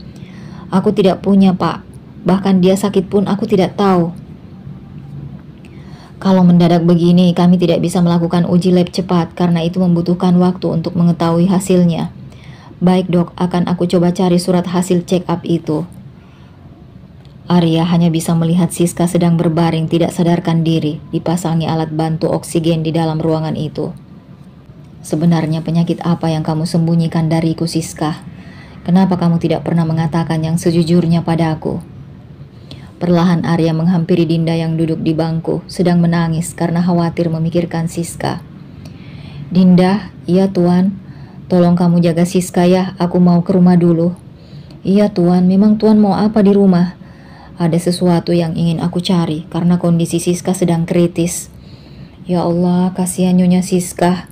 Speaker 1: Aku tidak punya Pak, bahkan dia sakit pun aku tidak tahu. Kalau mendadak begini, kami tidak bisa melakukan uji lab cepat karena itu membutuhkan waktu untuk mengetahui hasilnya. Baik dok, akan aku coba cari surat hasil check up itu. Arya hanya bisa melihat Siska sedang berbaring tidak sadarkan diri, dipasangi alat bantu oksigen di dalam ruangan itu. Sebenarnya penyakit apa yang kamu sembunyikan dariku Siska? Kenapa kamu tidak pernah mengatakan yang sejujurnya padaku? Perlahan Arya menghampiri Dinda yang duduk di bangku, sedang menangis karena khawatir memikirkan Siska. Dinda, iya Tuan, tolong kamu jaga Siska ya, aku mau ke rumah dulu. Iya Tuan, memang Tuan mau apa di rumah? Ada sesuatu yang ingin aku cari karena kondisi Siska sedang kritis. Ya Allah, kasihan Nyonya Siska.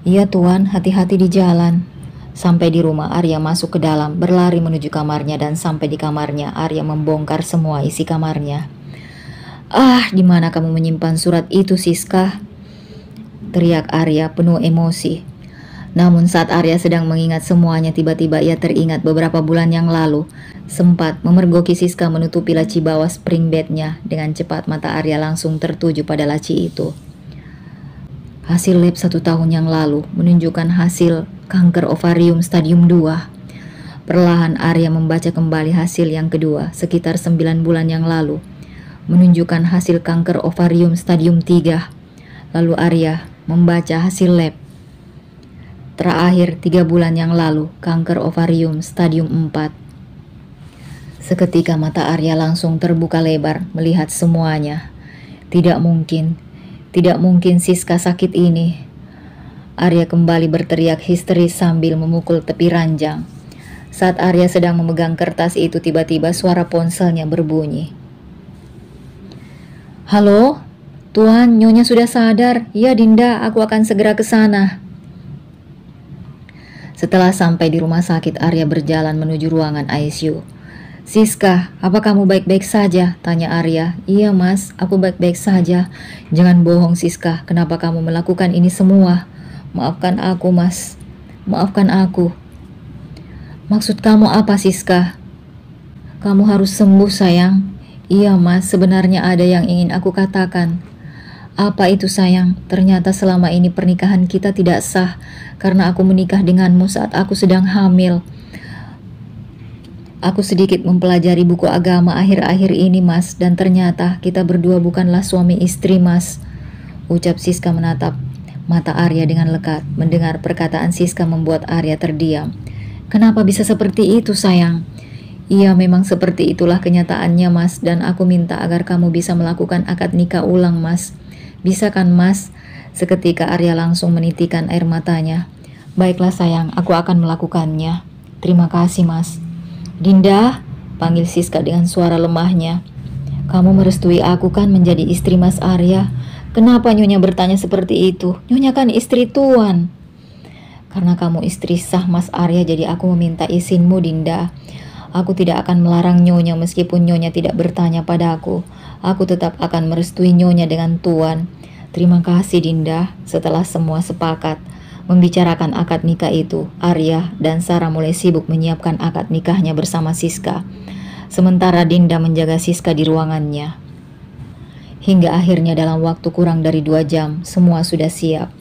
Speaker 1: Iya Tuan, hati-hati di jalan. Sampai di rumah, Arya masuk ke dalam, berlari menuju kamarnya dan sampai di kamarnya, Arya membongkar semua isi kamarnya. Ah, di mana kamu menyimpan surat itu, Siska? Teriak Arya penuh emosi. Namun saat Arya sedang mengingat semuanya, tiba-tiba ia teringat beberapa bulan yang lalu, sempat memergoki Siska menutupi laci bawah spring bednya. Dengan cepat mata Arya langsung tertuju pada laci itu. Hasil lab 1 tahun yang lalu menunjukkan hasil kanker ovarium stadium 2. Perlahan Arya membaca kembali hasil yang kedua sekitar 9 bulan yang lalu, menunjukkan hasil kanker ovarium stadium 3. Lalu Arya membaca hasil lab terakhir 3 bulan yang lalu, kanker ovarium stadium 4. Seketika mata Arya langsung terbuka lebar melihat semuanya. Tidak mungkin Siska sakit ini. Arya kembali berteriak histeris sambil memukul tepi ranjang. Saat Arya sedang memegang kertas itu, tiba-tiba suara ponselnya berbunyi. Halo, Tuan, Nyonya sudah sadar. Ya Dinda, aku akan segera ke sana. Setelah sampai di rumah sakit, Arya berjalan menuju ruangan ICU. Siska, apa kamu baik-baik saja? Tanya Arya. Iya mas, aku baik-baik saja. Jangan bohong Siska, kenapa kamu melakukan ini semua? Maafkan aku mas, maafkan aku. Maksud kamu apa Siska? Kamu harus sembuh sayang. Iya mas, sebenarnya ada yang ingin aku katakan. Apa itu sayang? Ternyata selama ini pernikahan kita tidak sah karena aku menikah denganmu saat aku sedang hamil. Aku sedikit mempelajari buku agama akhir-akhir ini mas, dan ternyata kita berdua bukanlah suami istri mas. Ucap Siska menatap mata Arya dengan lekat. Mendengar perkataan Siska membuat Arya terdiam. Kenapa bisa seperti itu sayang? Iya memang seperti itulah kenyataannya mas, dan aku minta agar kamu bisa melakukan akad nikah ulang mas. Bisa kan mas? Seketika Arya langsung menitikan air matanya. Baiklah sayang, aku akan melakukannya. Terima kasih mas. Dinda, panggil Siska dengan suara lemahnya. Kamu merestui aku kan menjadi istri mas Arya? Kenapa Nyonya bertanya seperti itu? Nyonya kan istri Tuan. Karena kamu istri sah mas Arya, jadi aku meminta izinmu Dinda. Aku tidak akan melarang Nyonya meskipun Nyonya tidak bertanya padaku. Aku tetap akan merestui Nyonya dengan Tuan. Terima kasih Dinda. Setelah semua sepakat membicarakan akad nikah itu, Arya dan Sarah mulai sibuk menyiapkan akad nikahnya bersama Siska. Sementara Dinda menjaga Siska di ruangannya. Hingga akhirnya dalam waktu kurang dari 2 jam, semua sudah siap.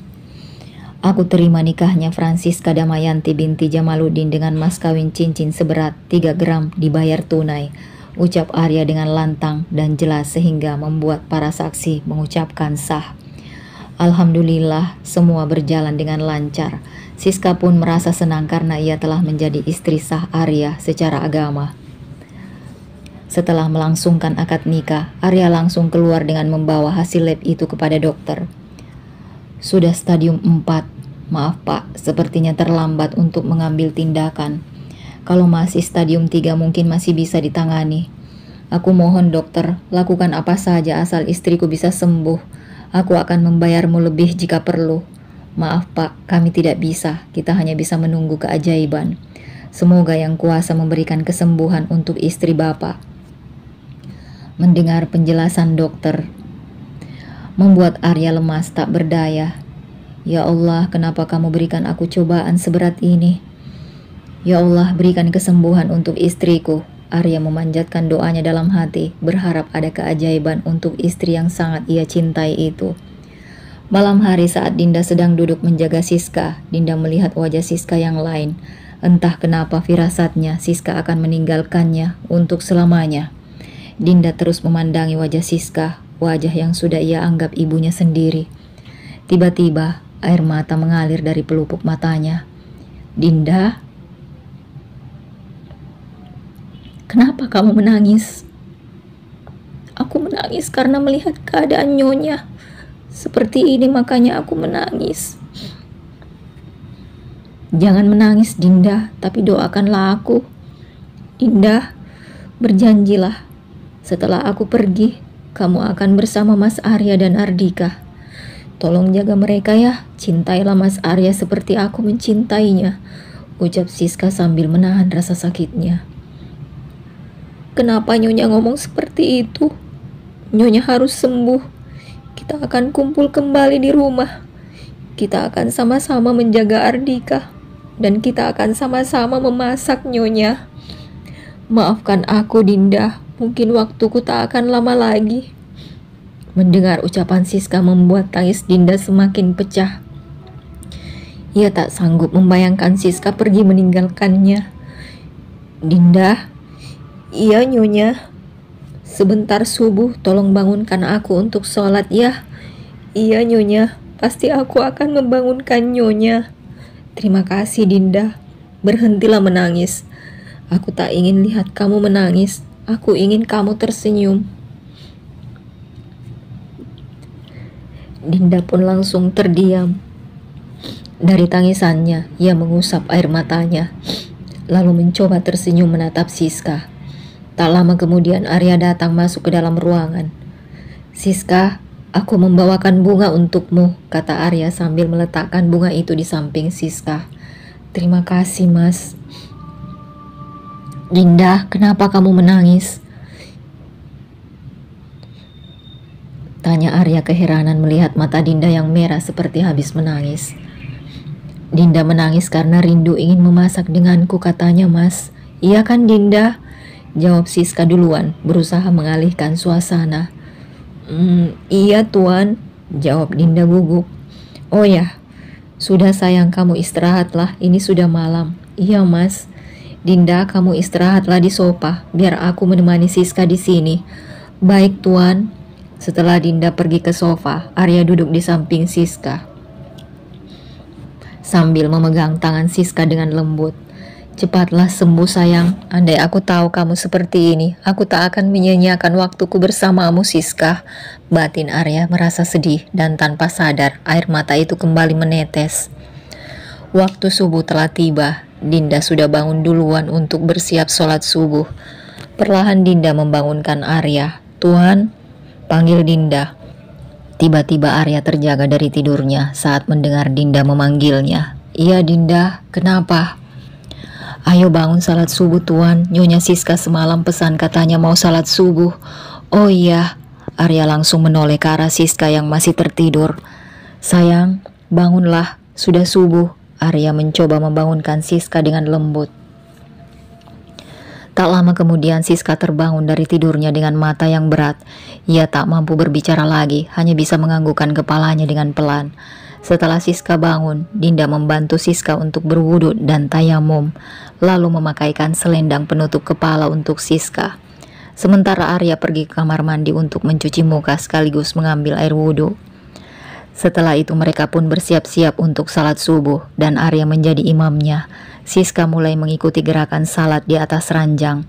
Speaker 1: Aku terima nikahnya Francisca Damayanti binti Jamaluddin dengan mas kawin cincin seberat 3 gram dibayar tunai. Ucap Arya dengan lantang dan jelas sehingga membuat para saksi mengucapkan sah. Alhamdulillah semua berjalan dengan lancar. Siska pun merasa senang karena ia telah menjadi istri sah Arya secara agama. Setelah melangsungkan akad nikah, Arya langsung keluar dengan membawa hasil lab itu kepada dokter. Sudah stadium 4. Maaf pak, sepertinya terlambat untuk mengambil tindakan. Kalau masih stadium 3 mungkin masih bisa ditangani. Aku mohon dokter, lakukan apa saja asal istriku bisa sembuh. Aku akan membayarmu lebih jika perlu. Maaf pak, kami tidak bisa. Kita hanya bisa menunggu keajaiban. Semoga yang kuasa memberikan kesembuhan untuk istri bapak. Mendengar penjelasan dokter membuat Arya lemas tak berdaya. Ya Allah, kenapa kamu berikan aku cobaan seberat ini? Ya Allah, berikan kesembuhan untuk istriku. Arya memanjatkan doanya dalam hati, berharap ada keajaiban untuk istri yang sangat ia cintai itu. Malam hari saat Dinda sedang duduk menjaga Siska, Dinda melihat wajah Siska yang lain. Entah kenapa firasatnya Siska akan meninggalkannya untuk selamanya. Dinda terus memandangi wajah Siska, wajah yang sudah ia anggap ibunya sendiri. Tiba-tiba air mata mengalir dari pelupuk matanya. Dinda, kenapa kamu menangis? Aku menangis karena melihat keadaan Nyonya seperti ini, makanya aku menangis. Jangan menangis Dinda, tapi doakanlah aku. Dinda, berjanjilah setelah aku pergi, kamu akan bersama Mas Arya dan Ardika. Tolong jaga mereka ya, cintailah Mas Arya seperti aku mencintainya, ucap Siska sambil menahan rasa sakitnya. Kenapa Nyonya ngomong seperti itu? Nyonya harus sembuh. Kita akan kumpul kembali di rumah. Kita akan sama-sama menjaga Ardika. Dan kita akan sama-sama memasak Nyonya. Maafkan aku Dinda, mungkin waktuku tak akan lama lagi. Mendengar ucapan Siska membuat tangis Dinda semakin pecah. Ia tak sanggup membayangkan Siska pergi meninggalkannya. Dinda, iya Nyonya. Sebentar subuh tolong bangunkan aku untuk sholat ya. Iya Nyonya, pasti aku akan membangunkan Nyonya. Terima kasih Dinda. Berhentilah menangis.
Speaker 2: Aku tak ingin lihat kamu menangis. Aku ingin kamu tersenyum. Dinda pun langsung terdiam. Dari tangisannya, ia mengusap air matanya, lalu mencoba tersenyum menatap Siska. Tak lama kemudian Arya datang masuk ke dalam ruangan. "Siska, aku membawakan bunga untukmu," kata Arya sambil meletakkan bunga itu di samping Siska. "Terima kasih, Mas." "Dinda, kenapa kamu menangis?" tanya Arya keheranan melihat mata Dinda yang merah seperti habis menangis. "Dinda menangis karena rindu ingin memasak denganku," katanya, Mas. "Iya kan, Dinda?" jawab Siska duluan, berusaha mengalihkan suasana. Iya Tuan," jawab Dinda gugup. "Oh ya, sudah sayang, kamu istirahatlah, ini sudah malam." "Iya Mas." "Dinda, kamu istirahatlah di sofa, biar aku menemani Siska di sini." "Baik Tuan." Setelah Dinda pergi ke sofa, Arya duduk di samping Siska sambil memegang tangan Siska dengan lembut. "Cepatlah sembuh sayang, andai aku tahu kamu seperti ini, aku tak akan menyia-nyiakan waktuku bersamamu Siska." Batin Arya merasa sedih dan tanpa sadar air mata itu kembali menetes. Waktu subuh telah tiba. Dinda sudah bangun duluan untuk bersiap sholat subuh. Perlahan Dinda membangunkan Arya. "Tuan," panggil Dinda. Tiba-tiba Arya terjaga dari tidurnya saat mendengar Dinda memanggilnya. "Iya Dinda, kenapa?" "Ayo bangun salat subuh Tuan, Nyonya Siska semalam pesan katanya mau salat subuh." "Oh iya." Arya langsung menoleh ke arah Siska yang masih tertidur. "Sayang, bangunlah, sudah subuh." Arya mencoba membangunkan Siska dengan lembut. Tak lama kemudian Siska terbangun dari tidurnya dengan mata yang berat. Ia tak mampu berbicara lagi, hanya bisa menganggukkan kepalanya dengan pelan. Setelah Siska bangun, Dinda membantu Siska untuk berwudu dan tayamum, lalu memakaikan selendang penutup kepala untuk Siska. Sementara Arya pergi ke kamar mandi untuk mencuci muka sekaligus mengambil air wudhu. Setelah itu mereka pun bersiap-siap untuk salat subuh dan Arya menjadi imamnya. Siska mulai mengikuti gerakan salat di atas ranjang.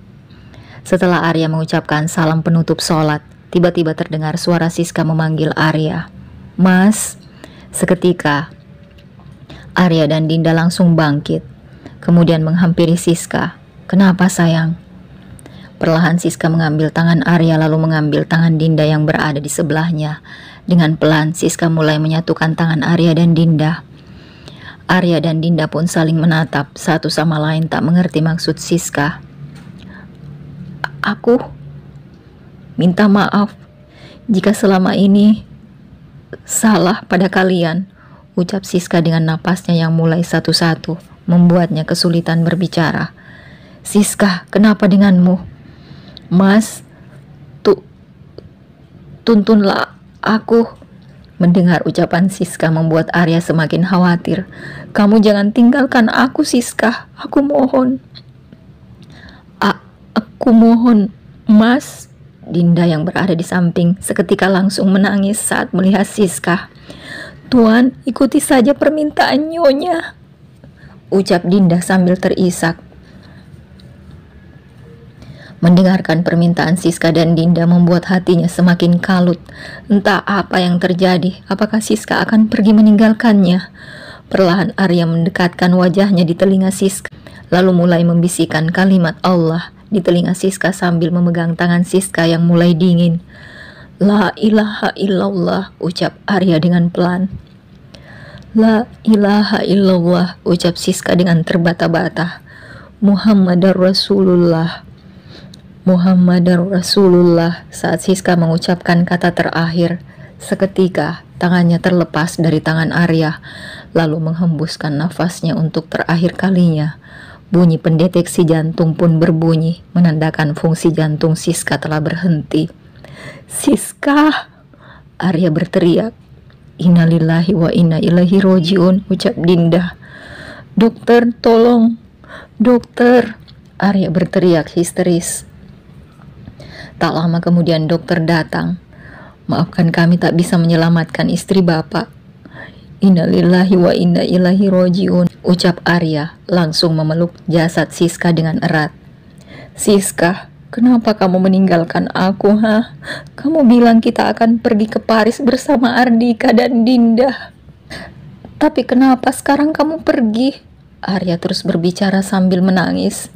Speaker 2: Setelah Arya mengucapkan salam penutup salat, tiba-tiba terdengar suara Siska memanggil Arya. "Mas." Seketika Arya dan Dinda langsung bangkit, kemudian menghampiri Siska. "Kenapa sayang?" Perlahan Siska mengambil tangan Arya lalu mengambil tangan Dinda yang berada di sebelahnya. Dengan pelan Siska mulai menyatukan tangan Arya dan Dinda. Arya dan Dinda pun saling menatap satu sama lain, tak mengerti maksud Siska. "Aku minta maaf jika selama ini salah pada kalian," ucap Siska dengan napasnya yang mulai satu-satu membuatnya kesulitan berbicara. "Siska, kenapa denganmu?" "Mas, tuntunlah aku." Mendengar ucapan Siska membuat Arya semakin khawatir. "Kamu jangan tinggalkan aku Siska, aku mohon." Aku mohon, Mas." Dinda yang berada di samping seketika langsung menangis saat melihat Siska. "Tuan, ikuti saja permintaan Nyonya," ucap Dinda sambil terisak. Mendengarkan permintaan Siska dan Dinda membuat hatinya semakin kalut. Entah apa yang terjadi, apakah Siska akan pergi meninggalkannya? Perlahan Arya mendekatkan wajahnya di telinga Siska, lalu mulai membisikkan kalimat Allah di telinga Siska sambil memegang tangan Siska yang mulai dingin. "La ilaha illallah," ucap Arya dengan pelan. "La ilaha illallah," ucap Siska dengan terbata-bata. "Muhammadar Rasulullah. Muhammadar Rasulullah." Saat Siska mengucapkan kata terakhir, seketika tangannya terlepas dari tangan Arya, lalu menghembuskan nafasnya untuk terakhir kalinya. Bunyi pendeteksi jantung pun berbunyi, menandakan fungsi jantung Siska telah berhenti. "Siska!" Arya berteriak. "Innalillahi wa inna ilaihi rojiun," ucap Dinda. "Dokter, tolong! Dokter!" Arya berteriak histeris. Tak lama kemudian dokter datang. "Maafkan kami tak bisa menyelamatkan istri Bapak." "Innalillahi wa inna ilaihi rojiun," ucap Arya langsung memeluk jasad Siska dengan erat. Siska, kenapa kamu meninggalkan aku, ha? Kamu bilang kita akan pergi ke Paris bersama Ardika dan Dinda. Tapi kenapa sekarang kamu pergi? Arya terus berbicara sambil menangis.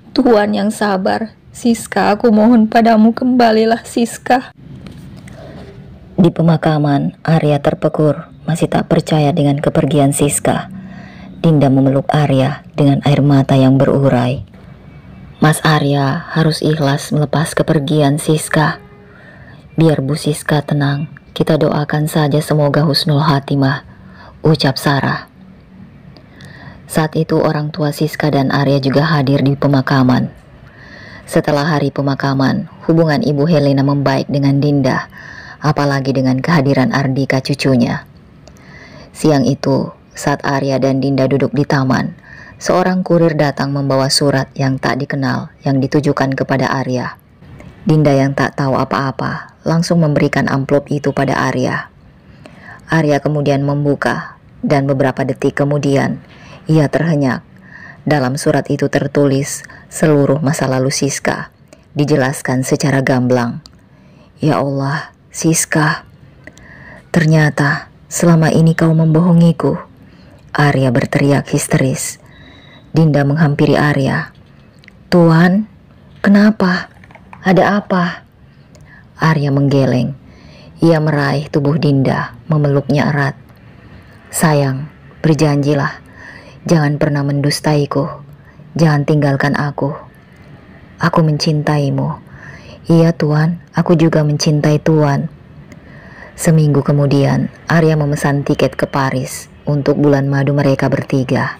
Speaker 2: Tuan yang sabar, Siska, aku mohon padamu, kembalilah Siska.
Speaker 1: Di pemakaman, Arya terpekur, masih tak percaya dengan kepergian Siska. Dinda memeluk Arya dengan air mata yang berurai. Mas Arya harus ikhlas melepas kepergian Siska. Biar Bu Siska tenang, kita doakan saja semoga husnul khatimah, ucap Sarah. Saat itu orang tua Siska dan Arya juga hadir di pemakaman. Setelah hari pemakaman, hubungan Ibu Helena membaik dengan Dinda, apalagi dengan kehadiran Ardika cucunya. Siang itu, saat Arya dan Dinda duduk di taman, seorang kurir datang membawa surat yang tak dikenal yang ditujukan kepada Arya. Dinda yang tak tahu apa-apa langsung memberikan amplop itu pada Arya. Arya kemudian membuka dan beberapa detik kemudian ia terhenyak. Dalam surat itu tertulis seluruh masa lalu Siska, dijelaskan secara gamblang. Ya Allah, Siska, ternyata selama ini kau membohongiku. Arya berteriak histeris. Dinda menghampiri Arya. Tuan, kenapa? Ada apa? Arya menggeleng. Ia meraih tubuh Dinda, memeluknya erat. Sayang, berjanjilah, jangan pernah mendustaiku. Jangan tinggalkan aku. Aku mencintaimu. Iya Tuan, aku juga mencintai Tuan. Seminggu kemudian, Arya memesan tiket ke Paris untuk bulan madu mereka bertiga.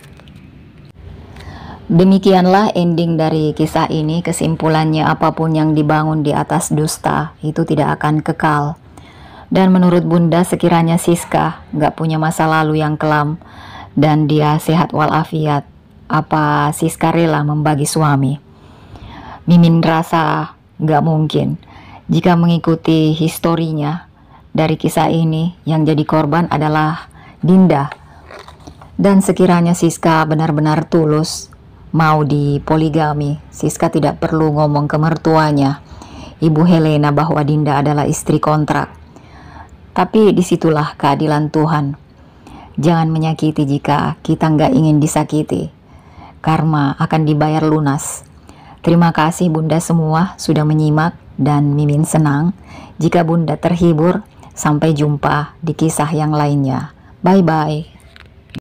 Speaker 1: Demikianlah ending dari kisah ini. Kesimpulannya, apapun yang dibangun di atas dusta itu tidak akan kekal. Dan menurut Bunda, sekiranya Siska gak punya masa lalu yang kelam dan dia sehat walafiat, apa Siska rela membagi suami? Mimin rasa gak mungkin. Jika mengikuti historinya dari kisah ini, yang jadi korban adalah Dinda. Dan sekiranya Siska benar-benar tulus mau dipoligami, Siska tidak perlu ngomong ke mertuanya, Ibu Helena, bahwa Dinda adalah istri kontrak. Tapi disitulah keadilan Tuhan. Jangan menyakiti jika kita nggak ingin disakiti. Karma akan dibayar lunas. Terima kasih Bunda semua sudah menyimak, dan Mimin senang jika Bunda terhibur. Sampai jumpa di kisah yang lainnya. Bye-bye.